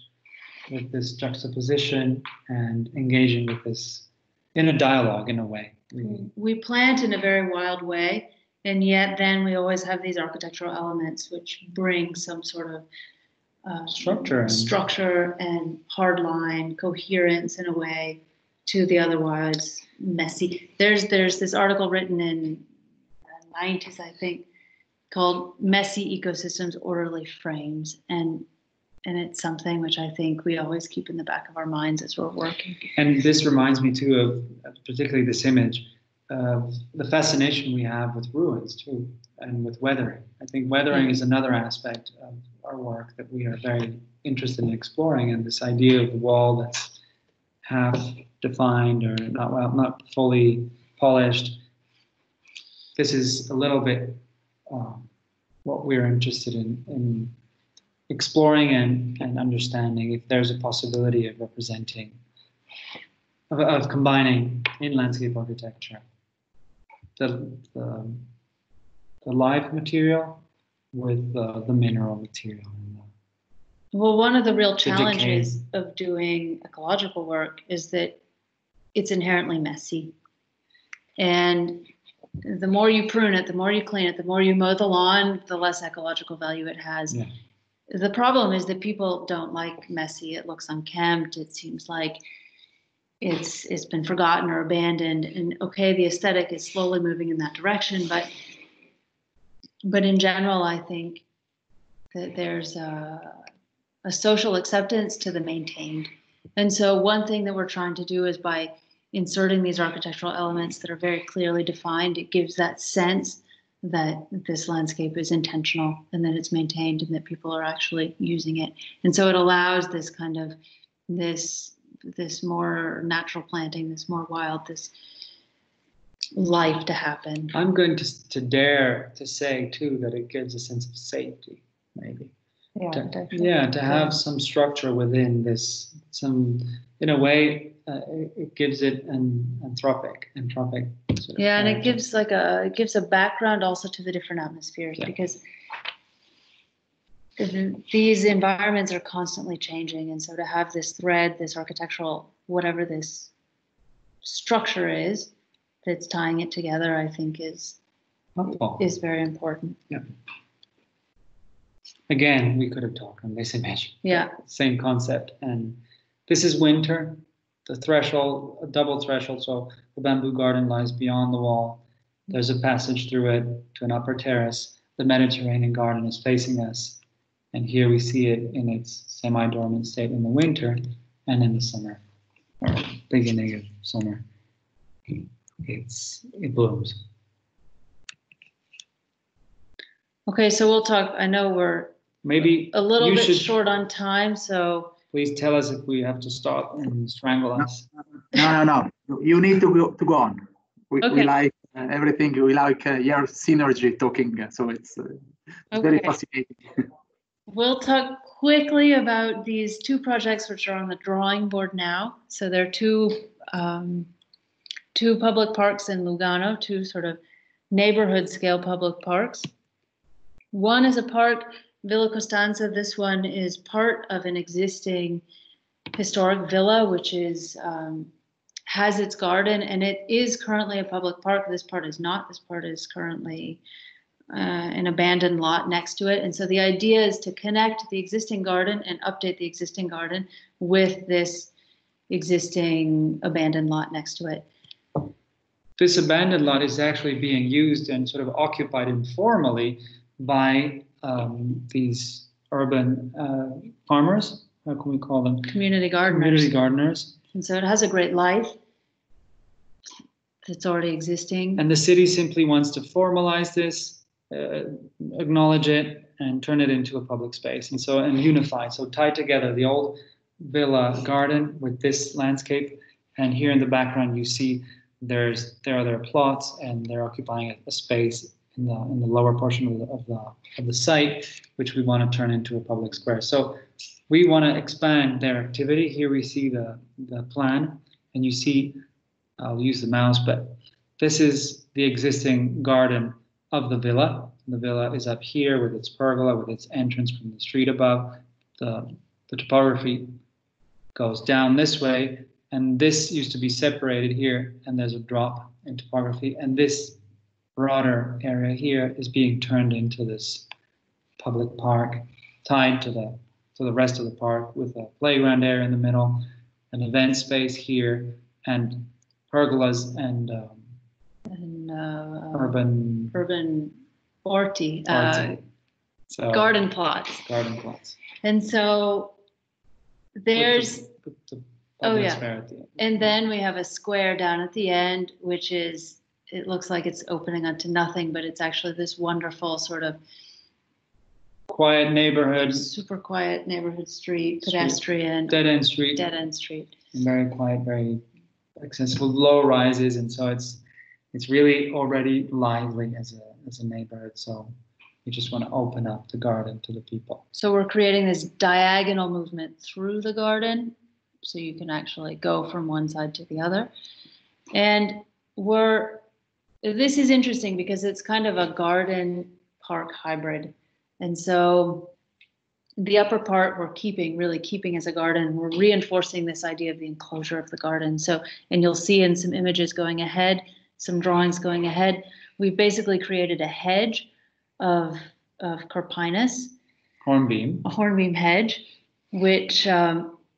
with this juxtaposition and engaging with this in a dialogue in a way. We plant in a very wild way, and yet then we always have these architectural elements which bring some sort of structure and hard line, coherence in a way to the otherwise messy. There's this article written in the 90s, I think, called Messy Ecosystems, Orderly Frames. And it's something which I think we always keep in the back of our minds as we're working. And this reminds me too of particularly this image of the fascination we have with ruins too, and with weathering. I think weathering is another aspect of our work that we are very interested in exploring, and this idea of the wall that's half defined or not fully polished. This is a little bit what we're interested in exploring and understanding if there's a possibility of representing, of combining in landscape architecture the live material with the mineral material. Well, one of the real challenges of doing ecological work is that it's inherently messy. And the more you prune it, the more you clean it, the more you mow the lawn, the less ecological value it has. Yeah. The problem is that people don't like messy. It looks unkempt. It seems like it's been forgotten or abandoned. And okay, the aesthetic is slowly moving in that direction, but in general, I think that there's a social acceptance to the maintained. And so one thing that we're trying to do is by inserting these architectural elements that are very clearly defined, it gives that sense that this landscape is intentional and that it's maintained and that people are actually using it. And so it allows this kind of this more natural planting, this more wild, this life to happen. I'm going to dare to say too that it gives a sense of safety, maybe. Yeah, to have some structure within this, in a way, it gives it an anthropic sort of and it gives a background also to the different atmospheres, because these environments are constantly changing, and so to have this thread, this architectural, whatever this structure is that's tying it together, I think is very important. Yeah. Again, we could have talked on this image. Yeah. Same concept. And this is winter, the threshold, a double threshold. So the bamboo garden lies beyond the wall. There's a passage through it to an upper terrace. The Mediterranean garden is facing us. And here we see it in its semi-dormant state in the winter and in the summer, or beginning of summer. It blooms. Okay, so we'll talk. I know we're maybe a little bit short on time, so please tell us if we have to stop and strangle us. No. You need to go on. We like everything. We like your synergy talking. So it's very fascinating. We'll talk quickly about these two projects which are on the drawing board now. So there are two public parks in Lugano, two sort of neighborhood scale public parks. One is a park, Villa Costanza. This one is part of an existing historic villa, which is has its garden, and it is currently a public park. This part is not. This part is currently an abandoned lot next to it. And so the idea is to connect the existing garden and update the existing garden with this existing abandoned lot next to it. This abandoned lot is actually being used and sort of occupied informally by these urban farmers. How can we call them? Community gardeners. Community gardeners. And so it has a great life that's already existing. And the city simply wants to formalize this, acknowledge it, and turn it into a public space. And unify, so tie together the old villa garden with this landscape. And here in the background, you see there are their plots, and they're occupying a space in the lower portion of the site, which we want to turn into a public square. So we want to expand their activity. Here we see the plan, and you see, I'll use the mouse, but this is the existing garden of the villa. The villa is up here with its pergola, with its entrance from the street above. The topography goes down this way, and this used to be separated here, and there's a drop in topography, and this broader area here is being turned into this public park, tied to the rest of the park, with a playground area in the middle, an event space here, and pergolas and urban orty, so, garden plots. Garden plots. And so there's Oh yeah, and then we have a square down at the end, which is, it looks like it's opening onto nothing, but it's actually this wonderful sort of quiet neighborhood, super quiet neighborhood street, pedestrian, dead end street, very quiet, very accessible, low rises, and so it's really already lively as a neighborhood. So we just want to open up the garden to the people. So we're creating this diagonal movement through the garden, so you can actually go from one side to the other. And this is interesting because it's kind of a garden park hybrid. And so the upper part we're really keeping as a garden. We're reinforcing this idea of the enclosure of the garden. So, and you'll see in some images going ahead, some drawings going ahead, we've basically created a hedge of Carpinus. Hornbeam. A hornbeam hedge, which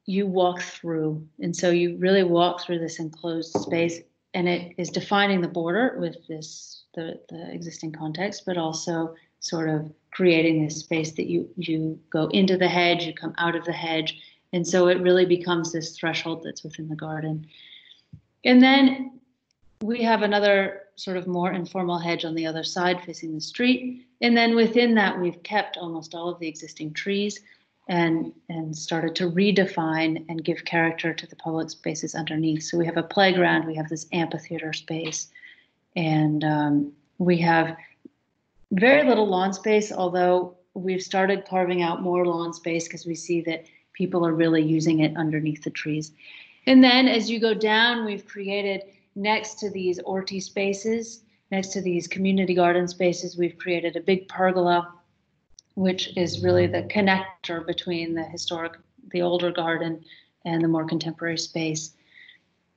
you walk through. And so you really walk through this enclosed space, and it is defining the border with the existing context, but also sort of creating this space that you go into the hedge, you come out of the hedge. And so it really becomes this threshold that's within the garden. And then we have another sort of more informal hedge on the other side facing the street. And then within that, we've kept almost all of the existing trees and started to redefine and give character to the public spaces underneath. So we have a playground, we have this amphitheater space, and we have very little lawn space, although we've started carving out more lawn space because we see that people are really using it underneath the trees. And then as you go down, we've created, next to these orty spaces, next to these community garden spaces, we've created a big pergola, which is really the connector between the older garden and the more contemporary space.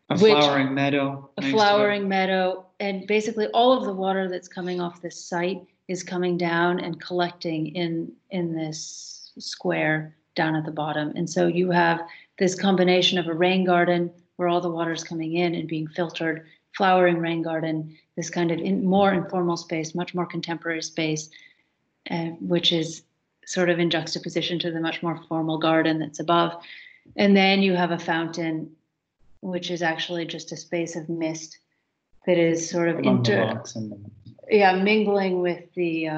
A flowering meadow. A flowering meadow. And basically all of the water that's coming off this site is coming down and collecting in this square down at the bottom. And so you have this combination of a rain garden where all the water is coming in and being filtered, flowering rain garden, this kind of more informal space, much more contemporary space, which is sort of in juxtaposition to the much more formal garden that's above. And then you have a fountain, which is actually just a space of mist that is sort of mingling with the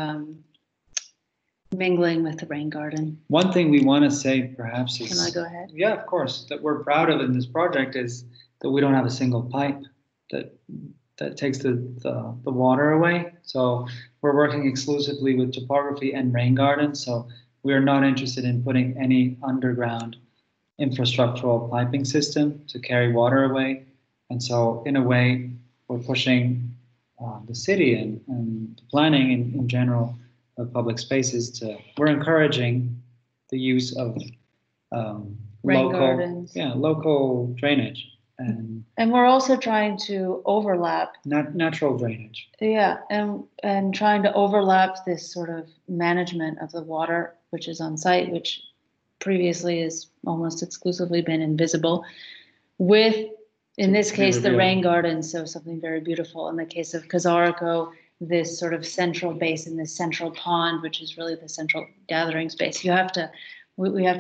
rain garden. One thing we want to say perhaps is, can I go ahead? Yeah, of course, that we're proud of in this project is that we don't have a single pipe that takes the water away. So we're working exclusively with topography and rain gardens. So we are not interested in putting any underground infrastructural piping system to carry water away. And so in a way, we're pushing the city and planning in general of public spaces we're encouraging the use of local drainage. And we're also trying to overlap natural drainage. Yeah, and trying to overlap this sort of management of the water, which is on site, which previously has almost exclusively been invisible, with, in this case, the rain garden, so something very beautiful. In the case of Casarico, this sort of central basin, this central pond, which is really the central gathering space. We have to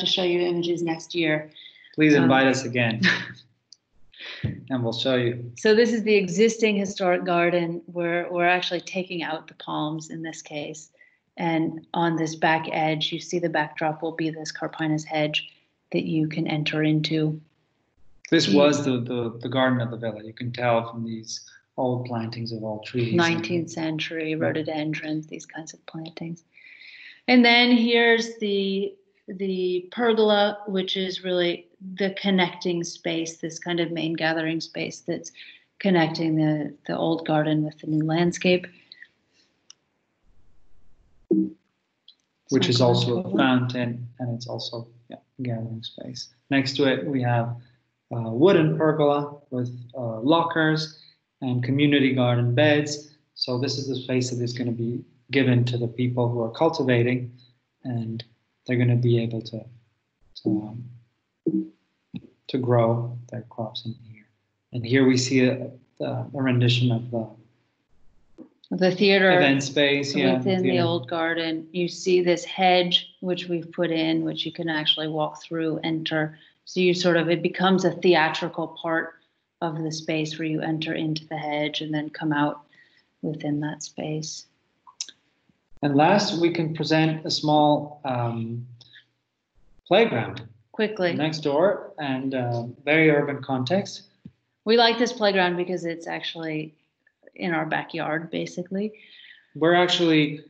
show you images next year. Please invite us again. And we'll show you. So this is the existing historic garden where we're actually taking out the palms in this case. And on this back edge, you see the backdrop will be this Carpinus hedge. that you can enter into. This was the garden of the villa. You can tell from these old plantings of all trees. 19th century rhododendrons, these kinds of plantings. And then here's the pergola, which is really the connecting space, this kind of main gathering space that's connecting the old garden with the new landscape. Which is also a fountain, and it's also a gathering space. Next to it, we have a wooden pergola with lockers and community garden beds. So this is the space that is going to be given to the people who are cultivating, and they're going to be able to grow their crops in here. And here we see a rendition of the theater event space within the old garden. You see this hedge, which we've put in, which you can actually walk through, enter. So you it becomes a theatrical part of the space where you enter into the hedge and then come out within that space. And last, we can present a small playground. Quickly. Next door, and very urban context. We like this playground because it's actually in our backyard, basically. We're actually,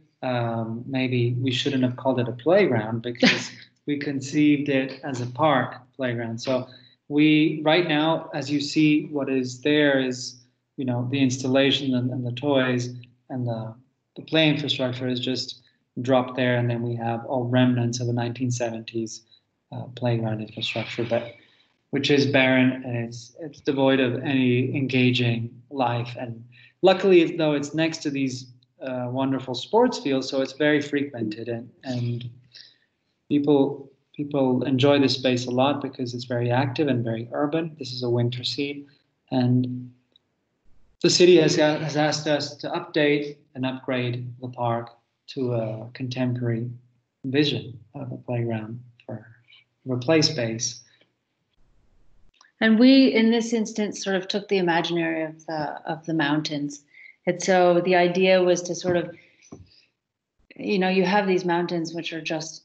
maybe we shouldn't have called it a playground because we conceived it as a park playground. So right now, as you see, what is there is, the installation and the toys, and the play infrastructure is just dropped there. And then we have all remnants of the 1970s playground infrastructure, which is barren, and it's devoid of any engaging life. And luckily, though, it's next to these wonderful sports fields, so it's very frequented, and people enjoy this space a lot because it's very active and very urban. This is a winter scene, and the city has asked us to update and upgrade the park to a contemporary vision of a playground for a play space. And we, in this instance, sort of took the imaginary of the mountains. And so the idea was to you have these mountains which are just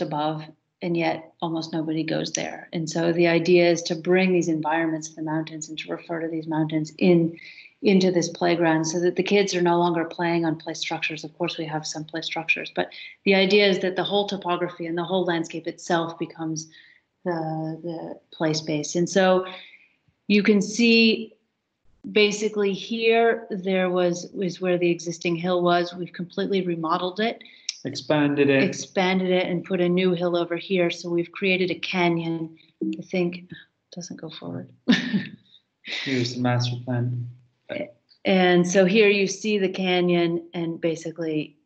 above, and yet almost nobody goes there. And so the idea is to bring these environments of the mountains and to refer to these mountains into this playground, so that the kids are no longer playing on play structures. Of course, we have some play structures, but the idea is that the whole topography and the whole landscape itself becomes the play space. And so you can see basically here is where the existing hill was. We've completely remodeled it, expanded it, and put a new hill over here. So we've created a canyon. I think it doesn't go forward. Here's the master plan. And so here you see the canyon, and basically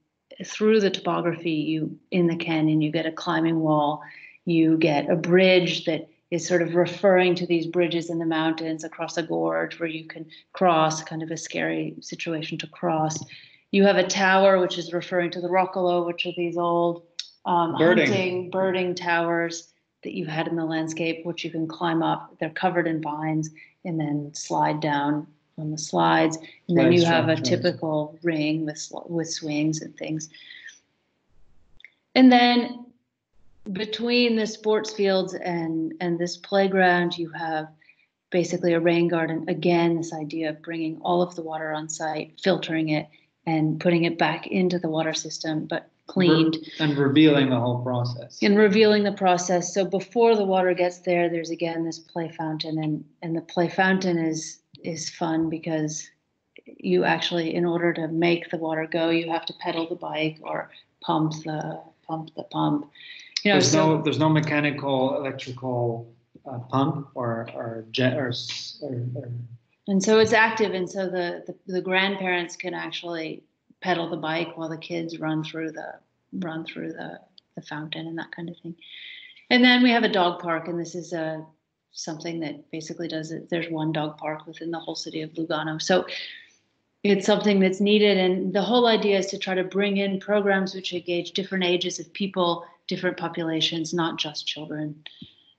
through the topography, in the canyon, you get a climbing wall. You get a bridge that is sort of referring to these bridges in the mountains across a gorge where you can cross, kind of a scary situation to cross. You have a tower, which is referring to the roccolo, which are these old birding towers that you had in the landscape, which you can climb up. They're covered in vines and then slide down on the slides. And then you have a typical ring with swings and things. And then between the sports fields and this playground, you have basically a rain garden. Again, this idea of bringing all of the water on site, filtering it, and putting it back into the water system, but cleaned. And revealing the whole process. And revealing the process. So before the water gets there, there's again this play fountain, and the play fountain is fun because you actually, in order to make the water go, you have to pedal the bike or pump the pump. There's no mechanical, electrical pump or jet or. And so it's active, and so the grandparents can actually pedal the bike while the kids run through the fountain and that kind of thing. And then we have a dog park, and this is something that basically does it. There's one dog park within the whole city of Lugano, so it's something that's needed. And the whole idea is to try to bring in programs which engage different ages of people, different populations, not just children.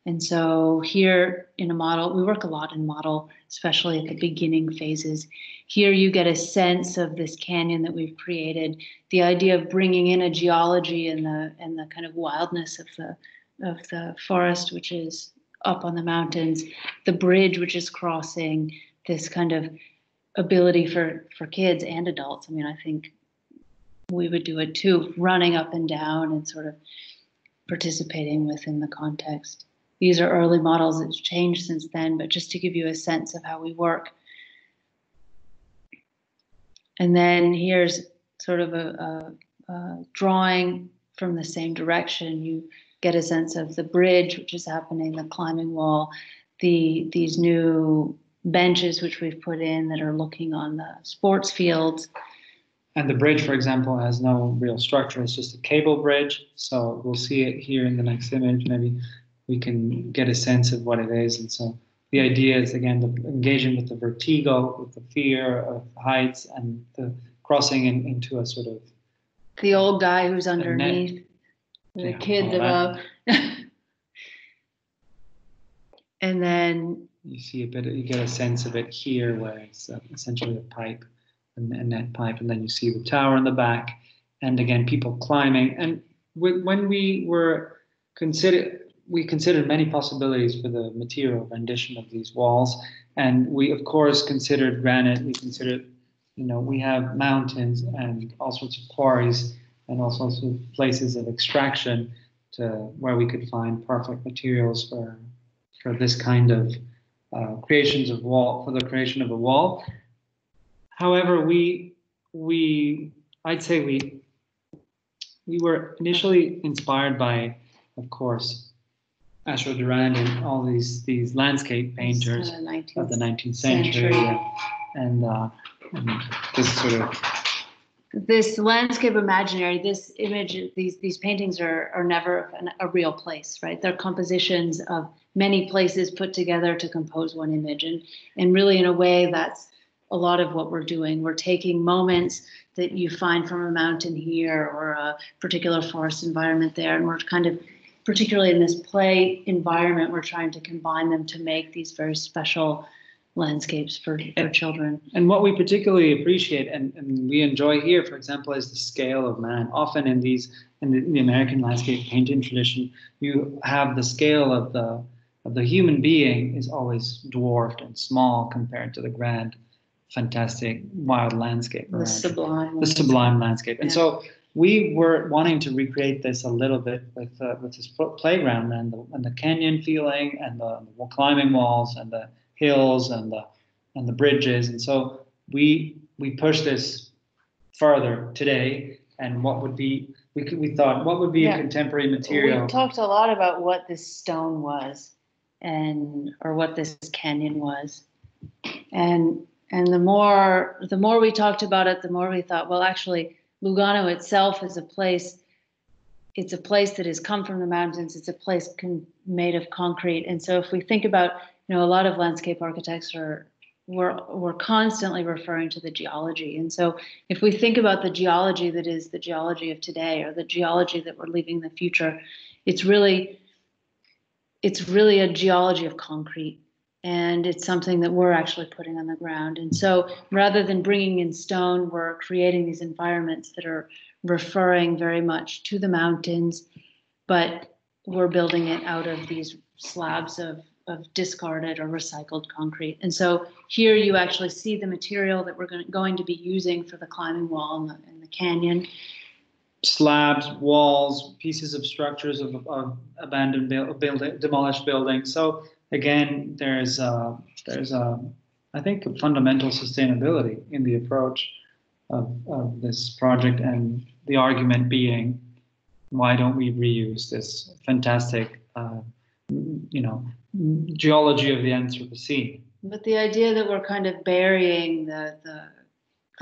And so here in a model, we work a lot in model, especially at the beginning phases. Here you get a sense of this canyon that we've created, the idea of bringing in a geology and the kind of wildness the forest, which is up on the mountains, the bridge, which is crossing, this kind of ability for kids and adults. I mean, I think we would do it too, running up and down and sort of participating within the context. These are early models. It's changed since then, but just to give you a sense of how we work. And then here's sort of a drawing from the same direction. You get a sense of the bridge, which is happening, the climbing wall, these new benches which we've put in that are looking on the sports fields. And the bridge, for example, has no real structure. It's just a cable bridge. So we'll see it here in the next image. Maybe we can get a sense of what it is. And so the idea is, again, the engaging with the vertigo, with the fear of heights, and the crossing into a sort of... The old guy who's underneath, the kids above. And then... You see a bit, you get a sense of it here, where it's essentially a pipe, a net pipe, and then you see the tower in the back, and again, people climbing. And when we considered many possibilities for the material rendition of these walls, and we of course considered granite. We considered, we have mountains and all sorts of quarries and all sorts of places of extraction to where we could find perfect materials for this kind of creations of wall, for the creation of a wall. However, I'd say we were initially inspired by, of course, Asher Durand and all these landscape painters of the 19th century, and this sort of... This landscape imaginary, this image, these paintings are never a real place, right? They're compositions of many places put together to compose one image. And really, in a way, that's a lot of what we're doing. We're taking moments that you find from a mountain here or a particular forest environment there, and we're kind of, particularly in this play environment, we're trying to combine them to make these very special landscapes for children. And what we particularly appreciate and we enjoy here, for example, is the scale of man. Often in the American landscape painting tradition, you have the scale of the human being is always dwarfed and small compared to the grand, fantastic, wild landscape. The sublime landscape. And so we were wanting to recreate this a little bit with this playground and the canyon feeling and the climbing walls and the hills and the bridges. And so we push this further today. And what would be, we thought, what would be a contemporary material? We talked a lot about what this stone was or what this canyon was. And the more we talked about it, the more we thought, well, actually, Lugano itself is a place. It's a place that has come from the mountains. It's a place made of concrete. And so if we think about, a lot of landscape architects we're constantly referring to the geology. And so if we think about the geology that is the geology of today, or the geology that we're leaving in the future, it's really a geology of concrete. And it's something that we're actually putting on the ground. And so rather than bringing in stone, we're creating these environments that are referring very much to the mountains, but we're building it out of these slabs of discarded or recycled concrete. And so here you actually see the material that we're going to be using for the climbing wall and the canyon. Slabs, walls, pieces of structures of abandoned demolished buildings. So again, there's I think a fundamental sustainability in the approach of this project, and the argument being, why don't we reuse this fantastic geology of the Anthropocene? But the idea that we're kind of burying the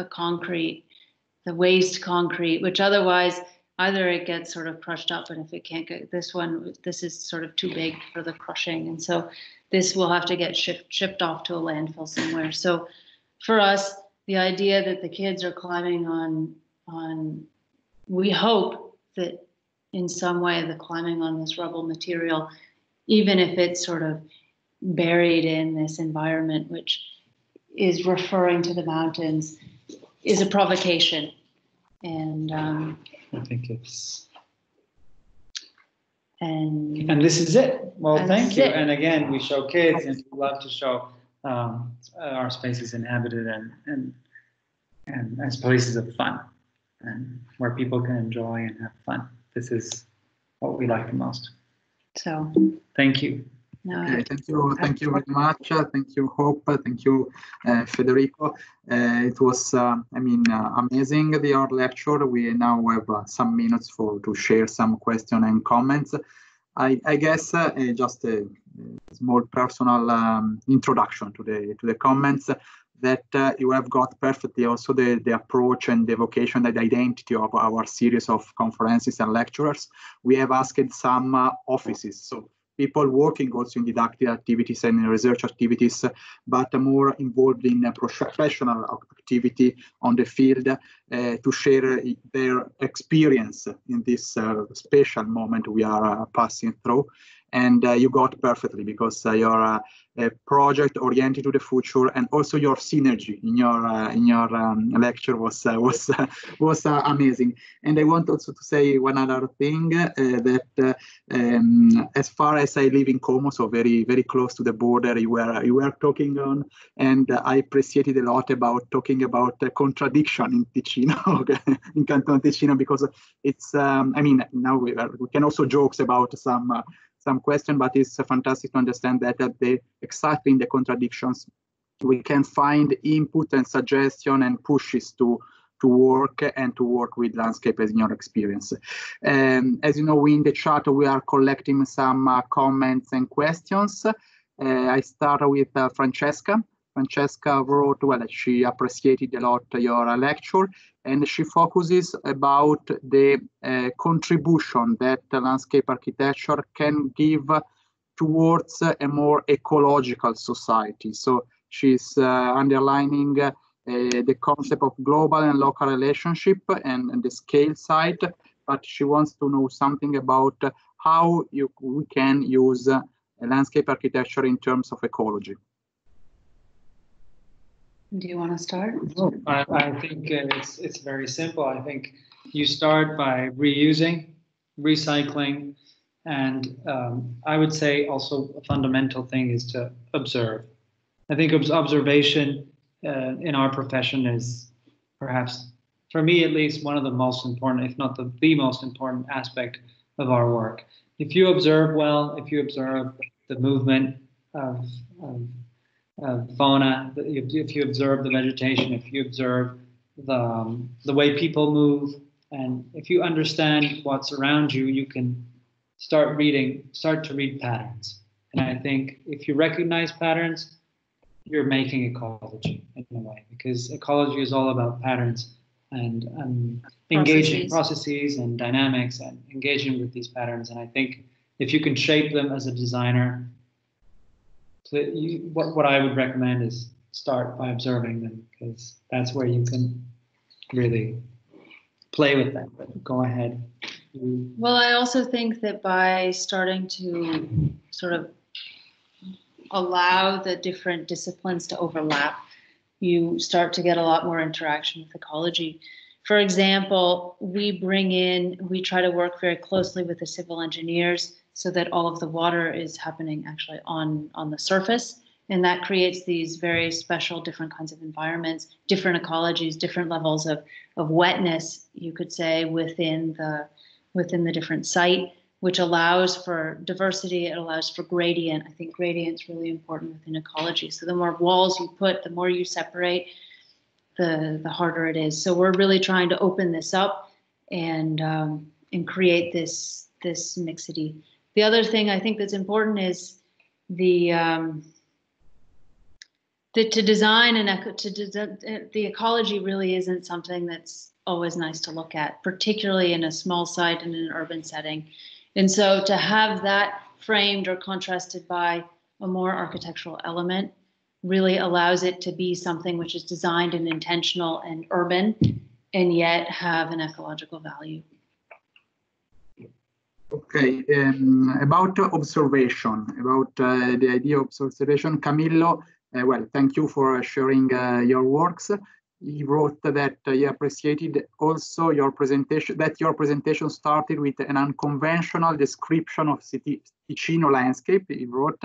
concrete, the waste concrete, which otherwise either it gets sort of crushed up, and if it can't get this is sort of too big for the crushing, and so this will have to get shipped off to a landfill somewhere. So for us, the idea that the kids are climbing on, we hope that in some way the climbing on this rubble material, even if it's sort of buried in this environment, which is referring to the mountains, is a provocation. And I think it's... And this is it. Well, And thank this you. is it. And again, we show kids, and we love to show our spaces inhabited and as places of fun, and where people can enjoy and have fun. This is what we like the most. so, Thank you. no, Okay, thank you very much. Thank you, Hope. Thank you, Federico. It was, amazing, your lecture. We now have some minutes to share some questions and comments. I guess just a small personal introduction to the comments that you have got perfectly also the approach and the vocation and the identity of our series of conferences and lecturers. We have asked some offices, so people working also in didactic activities and in research activities, but more involved in professional activity on the field to share their experience in this special moment we are passing through. And you got perfectly, because your project oriented to the future, and also your synergy in your lecture was amazing. And I want also to say one other thing, that as far as I live in Como, so very very close to the border, you were talking on, and I appreciated a lot about talking about the contradiction in Ticino, in Canton Ticino, because it's now we can also jokes about some question, but it's fantastic to understand that exactly in the contradictions we can find input and suggestion and pushes to work and to work with landscape as in your experience. As you know, we in the chat we are collecting some comments and questions. I start with Francesca. Francesca wrote, well, she appreciated a lot your lecture, and she focuses about the contribution that landscape architecture can give towards a more ecological society. So she's underlining the concept of global and local relationship and the scale side, but she wants to know something about how we can use landscape architecture in terms of ecology. do you want to start? I think it's very simple. I think you start by reusing, recycling, and I would say also a fundamental thing is to observe. I think observation in our profession is perhaps, for me at least, one of the most important, if not the most important aspect of our work. If you observe well, if you observe the movement of fauna, if you observe the vegetation, if you observe the way people move, and if you understand what's around you, you can start to read patterns. And I think if you recognize patterns, you're making ecology in a way, because ecology is all about patterns and engaging processes and dynamics and engaging with these patterns. And I think if you can shape them as a designer, what I would recommend is start by observing them, because that's where you can really play with them. But go ahead. Well, I also think that by starting to sort of allow the different disciplines to overlap, you start to get a lot more interaction with ecology. For example, we try to work very closely with the civil engineers so that all of the water is happening actually on the surface. And that creates these very special different kinds of environments, different ecologies, different levels of wetness, you could say, within the different site, which allows for diversity, it allows for gradient. I think gradient's really important within ecology. So the more walls you put, the more you separate, the harder it is. So we're really trying to open this up and create this mixity. The other thing I think that's important is the ecology really isn't something that's always nice to look at, particularly in a small site and in an urban setting. And so to have that framed or contrasted by a more architectural element really allows it to be something which is designed and intentional and urban, and yet have an ecological value. Okay, about observation, about the idea of observation, Camillo, well, thank you for sharing your works. he wrote that he appreciated also your presentation, that your presentation started with an unconventional description of Ticino landscape, he wrote,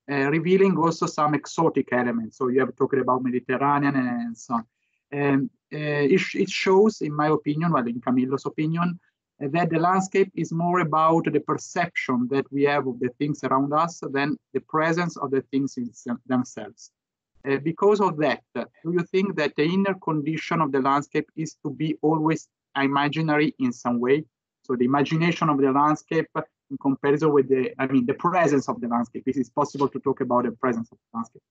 revealing also some exotic elements. So you have talked about Mediterranean and so on. And it shows, in my opinion, well, in Camillo's opinion, that the landscape is more about the perception that we have of the things around us than the presence of the things themselves. Because of that, do you think that the inner condition of the landscape is to be always imaginary in some way? So the imagination of the landscape in comparison with the presence of the landscape. Is it possible to talk about the presence of the landscape?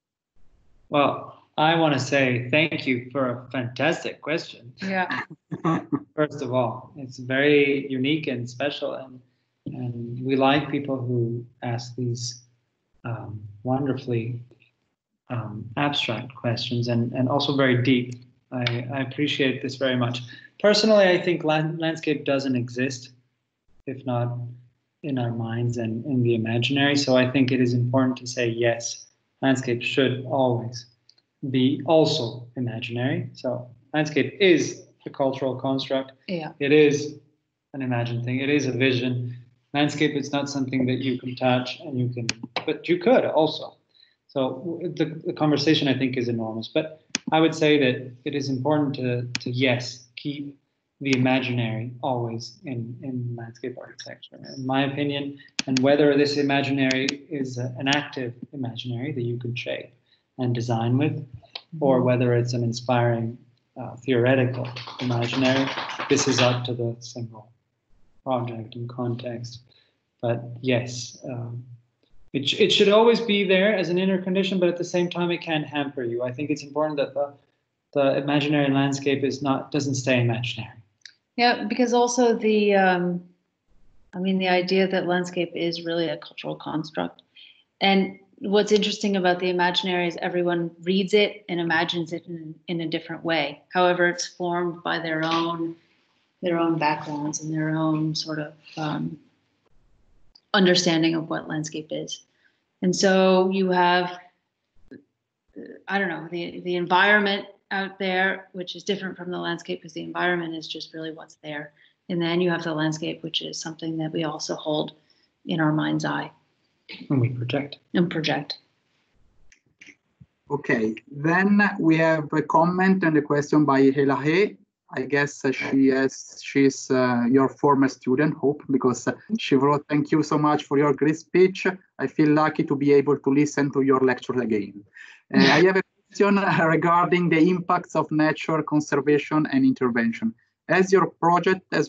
Well, I want to say thank you for a fantastic question. Yeah. First of all, it's very unique and special, and we like people who ask these wonderfully abstract questions and also very deep. I appreciate this very much. Personally, I think landscape doesn't exist if not in our minds and in the imaginary. So I think it is important to say, yes, landscape should always be also imaginary. So landscape is a cultural construct. Yeah. It is an imagined thing. It is a vision. Landscape is not something that you can touch and you can, but you could also. So the conversation, I think, is enormous. But I would say that it is important to yes, keep the imaginary always in landscape architecture, in my opinion. And whether this imaginary is an active imaginary that you could shape and design with, or whether it's an inspiring theoretical imaginary, this is up to the single project and context. But yes, it should always be there as an inner condition, but at the same time, it can hamper you. I think it's important that the imaginary landscape doesn't stay imaginary. Yeah, because also the idea that landscape is really a cultural construct. And what's interesting about the imaginary is everyone reads it and imagines it in a different way. However, it's formed by their own backgrounds and their own sort of understanding of what landscape is. And so you have, I don't know, the environment out there, which is different from the landscape because the environment is just really what's there. And then you have the landscape, which is something that we also hold in our mind's eye. And we project. And project. Okay, then we have a comment and a question by Helahe. I guess she's your former student, Hope, because she wrote, "Thank you so much for your great speech. I feel lucky to be able to listen to your lecture again." I have a question regarding the impacts of nature conservation and intervention. As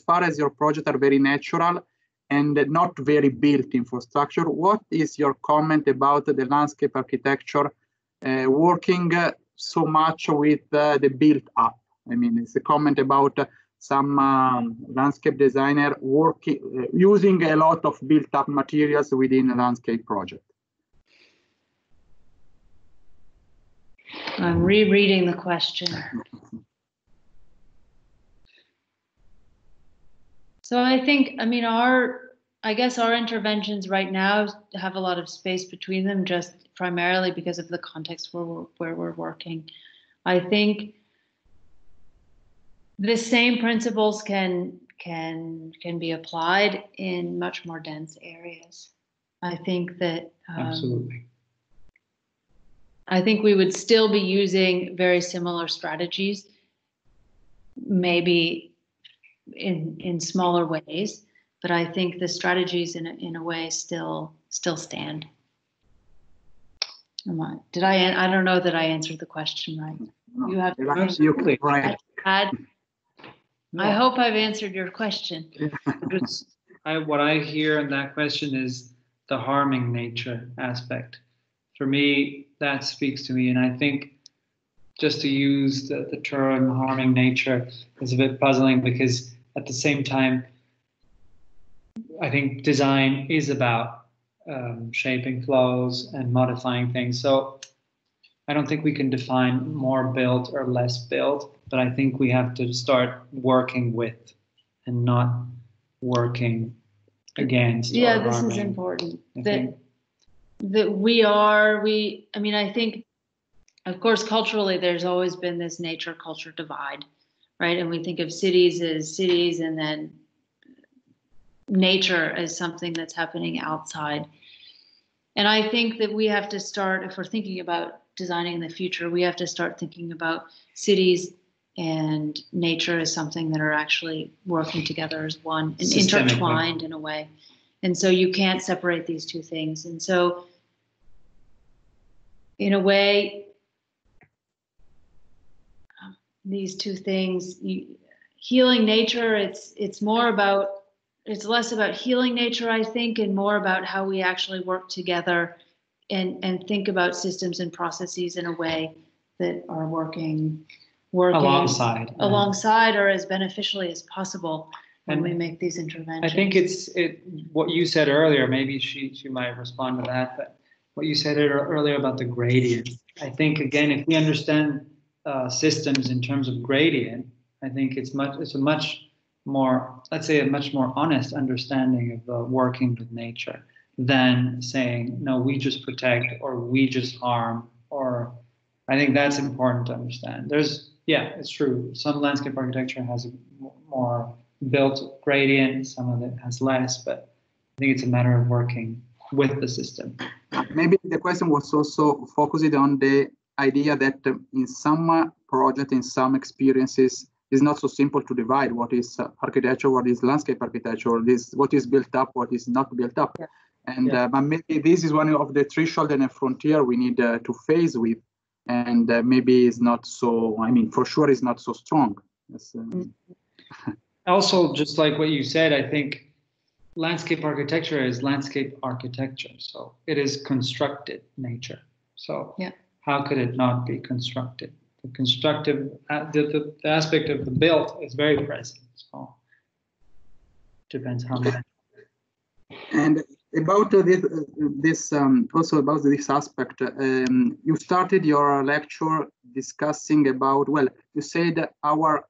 far as your project are very natural and not very built infrastructure, what is your comment about the landscape architecture working so much with the built up? I mean, it's a comment about some landscape designer working using a lot of built up materials within a landscape project. I'm rereading the question. So I think, I guess our interventions right now have a lot of space between them, just primarily because of the context where we're working. I think the same principles can be applied in much more dense areas. I think that Absolutely. I think we would still be using very similar strategies, maybe in smaller ways, but I think the strategies in a way still stand. I don't know that I answered the question right. No, You have absolutely right. I hope I've answered your question. What I hear in that question is the harming nature aspect. For me, that speaks to me, and I think just to use the term harming nature is a bit puzzling because at the same time, I think design is about shaping flows and modifying things. So I don't think we can define more built or less built, but I think we have to start working with and not working against. Yeah, this is important. I think of course, culturally, there's always been this nature-culture divide, right? And we think of cities as cities, and then nature as something that's happening outside. And I think that we have to start, if we're thinking about designing in the future, we have to start thinking about cities and nature as something that are actually working together as one and intertwined in a way. And so you can't separate these two things. And so in a way, these two things, healing nature, it's less about healing nature, I think, and more about how we actually work together and think about systems and processes in a way that are working alongside or as beneficially as possible when we make these interventions. I think what you said earlier, maybe she might respond to that, but what you said earlier about the gradient. I think, again, if we understand systems in terms of gradient, I think it's a much more, let's say, a much more honest understanding of working with nature than saying, no, we just protect or we just harm. Or I think that's important to understand. It's true. Some landscape architecture has a more built gradient, some of it has less, but I think it's a matter of working with the system. Maybe the question was also focused on the idea that in some project, in some experiences, it's not so simple to divide what is architecture, what is landscape architecture, what is built up, what is not built up. Yeah. And but maybe this is one of the threshold and a frontier we need to face with. And maybe it's not so, for sure it's not so strong. Also, just like what you said, I think landscape architecture is landscape architecture. So it is constructed nature. So how could it not be constructed? The constructive, the aspect of the built is very present. So depends how much. And about this also about this aspect, you started your lecture discussing about, well, you said our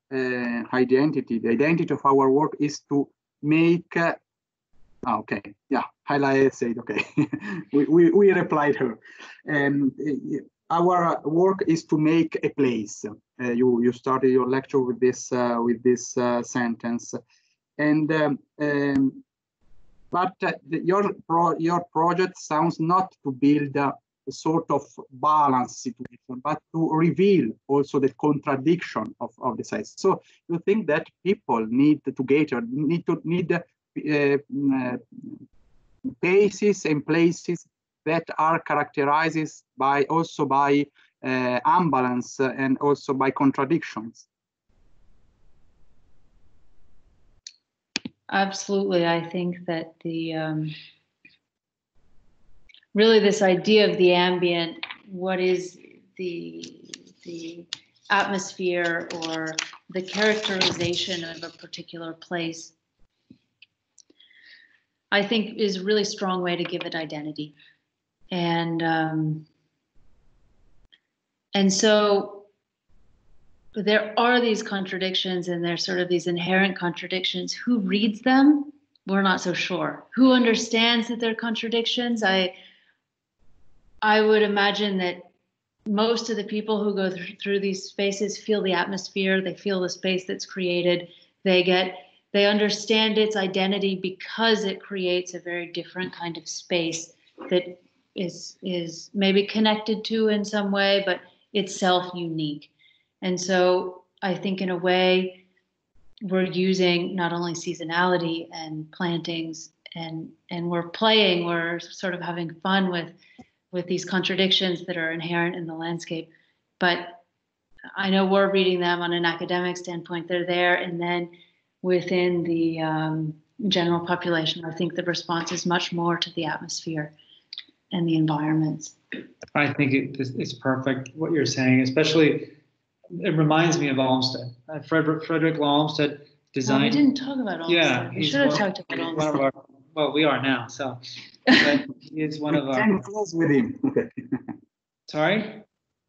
identity, the identity of our work is to make. Highlight said okay. we replied her. Our work is to make a place. You started your lecture with this sentence, and but your project sounds not to build a sort of balance situation, but to reveal also the contradiction of the sides. So you think that people need spaces and places that are characterized by imbalance and also by contradictions. Absolutely. I think that really this idea of the ambient, what is the atmosphere or the characterization of a particular place, I think is a really strong way to give it identity. And so there are these contradictions, and there's sort of these inherent contradictions. Who reads them? We're not so sure. Who understands that they're contradictions? I would imagine that most of the people who go through these spaces feel the atmosphere, they feel the space that's created, they understand its identity because it creates a very different kind of space that is maybe connected to in some way, but itself unique. And so I think in a way we're using not only seasonality and plantings and we're sort of having fun with these contradictions that are inherent in the landscape. But I know we're reading them on an academic standpoint, they're there. And then within the general population, I think the response is much more to the atmosphere and the environments. I think it's perfect what you're saying, especially it reminds me of Olmsted. Frederick Law Olmsted designed. We didn't talk about Olmsted. Yeah, we should have talked about Olmsted. Well, we are now. So, but he's one of our. Can close with him. Okay. Sorry.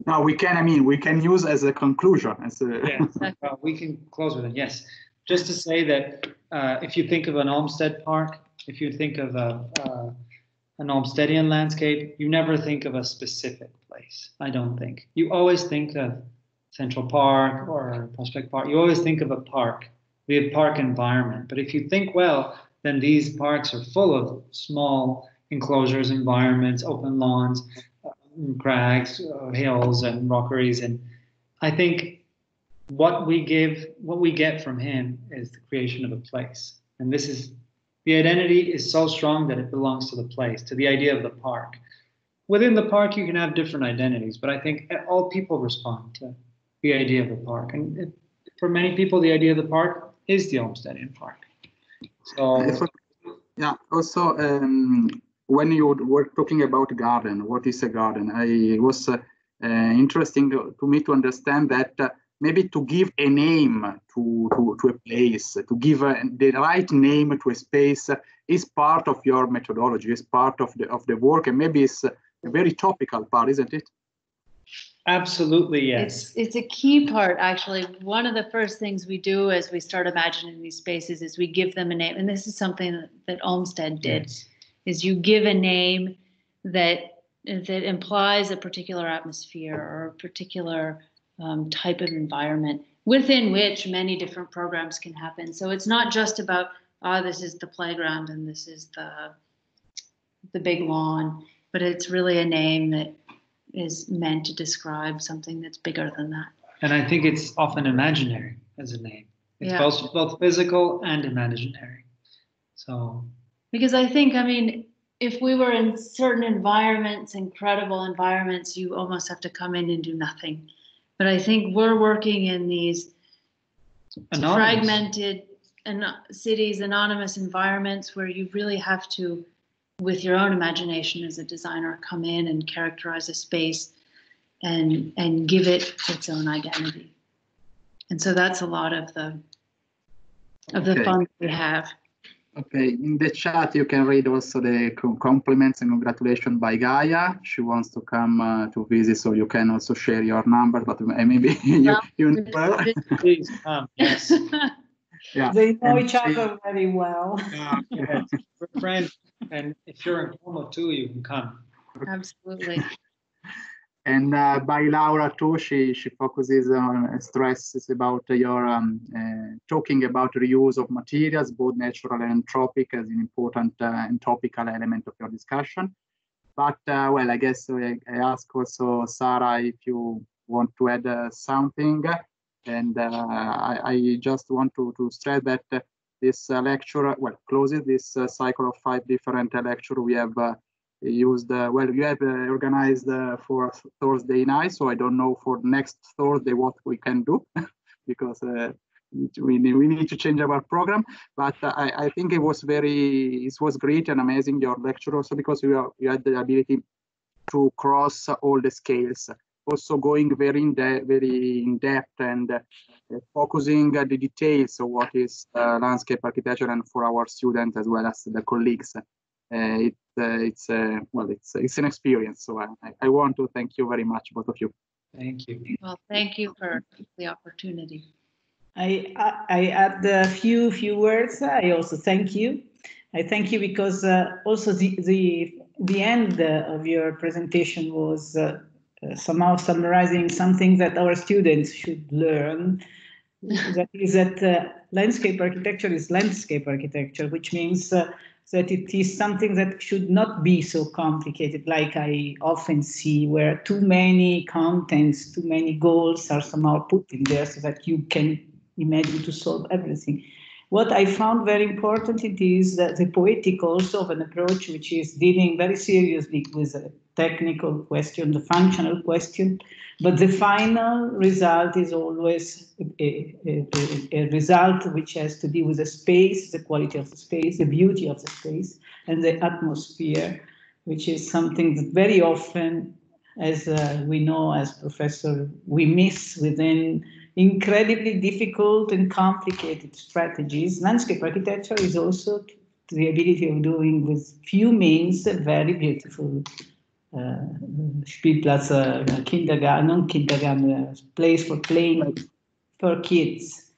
No, we can. We can use as a conclusion. Yeah, well, we can close with it. Yes, just to say that if you think of an Olmsted park, if you think of an Olmstedian landscape, you never think of a specific place. I don't think. You always think of Central Park or Prospect Park. You always think of a park, the park environment. But if you think well, then these parks are full of small enclosures, environments, open lawns, crags, hills, and rockeries. And I think what we get from him is the creation of a place. And this is, the identity is so strong that it belongs to the place, to the idea of the park. Within the park, you can have different identities, but I think all people respond to the idea of the park. And for many people, the idea of the park is the Olmstedian Park. So, yeah, also, when you were talking about garden, what is a garden? It was interesting to me to understand that maybe to give a name to a place, to give the right name to a space is part of your methodology, is part of the work, and maybe it's a very topical part, isn't it? Absolutely, yes. It's a key part, actually. One of the first things we do as we start imagining these spaces is we give them a name. And this is something that Olmsted did, yes. Is you give a name that implies a particular atmosphere or a particular type of environment within which many different programs can happen. So it's not just about, this is the playground and this is the big lawn, but it's really a name that is meant to describe something that's bigger than that. And I think it's often imaginary as a name. It's both physical and imaginary. So, because I think, I mean, if we were in certain environments, incredible environments, you almost have to come in and do nothing. But I think we're working in these fragmented cities, anonymous environments where you really have to, with your own imagination as a designer, come in and characterize a space and give it its own identity. And so that's a lot of the fun that we have. Okay, in the chat you can read also the compliments and congratulations by Gaia. She wants to come to visit, so you can also share your number, but maybe you please come. Yes. Yeah. They know each other very well. Yes. We're friends, and if you're in Como too, you can come. Absolutely. And by Laura too, she focuses on stresses about your talking about reuse of materials, both natural and anthropic, as an important and topical element of your discussion. But well, I guess I ask also Sarah if you want to add something. And I just want to stress that this lecture, closes this cycle of 5 different lectures we have used. You have organized for Thursday night, so I don't know for next Thursday what we can do because we need to change our program. But I think it was great and amazing, your lecture, also because you had the ability to cross all the scales. Also going very in depth and focusing the details of what is landscape architecture, and for our students as well as the colleagues. It's an experience. So I want to thank you very much, both of you. Thank you. Well, thank you for the opportunity. I add a few words. I also thank you. I thank you because also the end of your presentation was somehow summarizing something that our students should learn. That is that landscape architecture is landscape architecture, which means that it is something that should not be so complicated, like I often see, where too many contents, too many goals are somehow put in there so that you can imagine to solve everything. What I found very important, it is that the poetic also of an approach which is dealing very seriously with a technical question, the functional question, but the final result is always a result which has to do with the space, the quality of the space, the beauty of the space, and the atmosphere, which is something that very often, as we know as professors, we miss within incredibly difficult and complicated strategies. Landscape architecture is also the ability of doing with few means a very beautiful Spielplatz, kindergarten, place for playing for kids.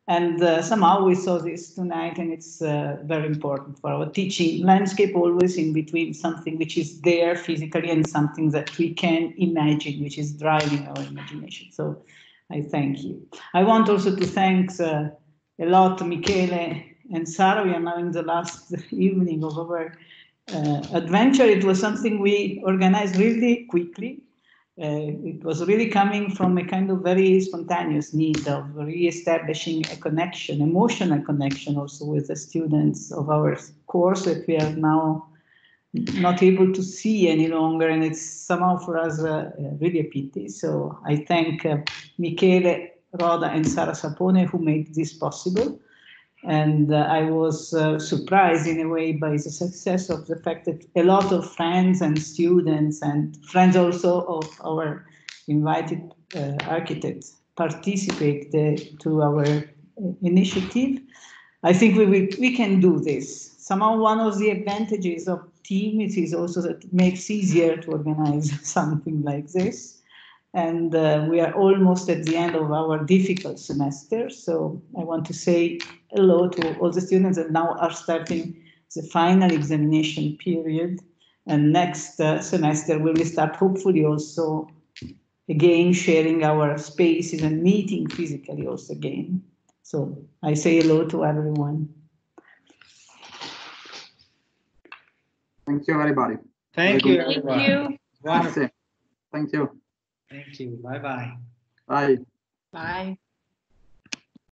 And somehow we saw this tonight, and it's very important for our teaching landscape, always in between something which is there physically and something that we can imagine, which is driving our imagination. So I thank you. I want also to thank a lot Michele and Sara. We are now in the last evening of our adventure. It was something we organized really quickly. It was really coming from a kind of very spontaneous need of re-establishing a connection, emotional connection also with the students of our course that we are now not able to see any longer, and it's somehow for us really a pity. So I thank Michele Roda and Sara Sapone who made this possible. And I was surprised in a way by the success of the fact that a lot of friends and students and friends also of our invited architects participate to our initiative. I think we can do this. Somehow one of the advantages of teams is also that it makes easier to organize something like this. And we are almost at the end of our difficult semester. So I want to say hello to all the students that now are starting the final examination period. And next semester we will start hopefully also again sharing our spaces and meeting physically also again. So I say hello to everyone. Thank you, everybody. Thank you, Thank everyone. you. Wonderful. Thank you. Thank you. Bye-bye. Bye. Bye.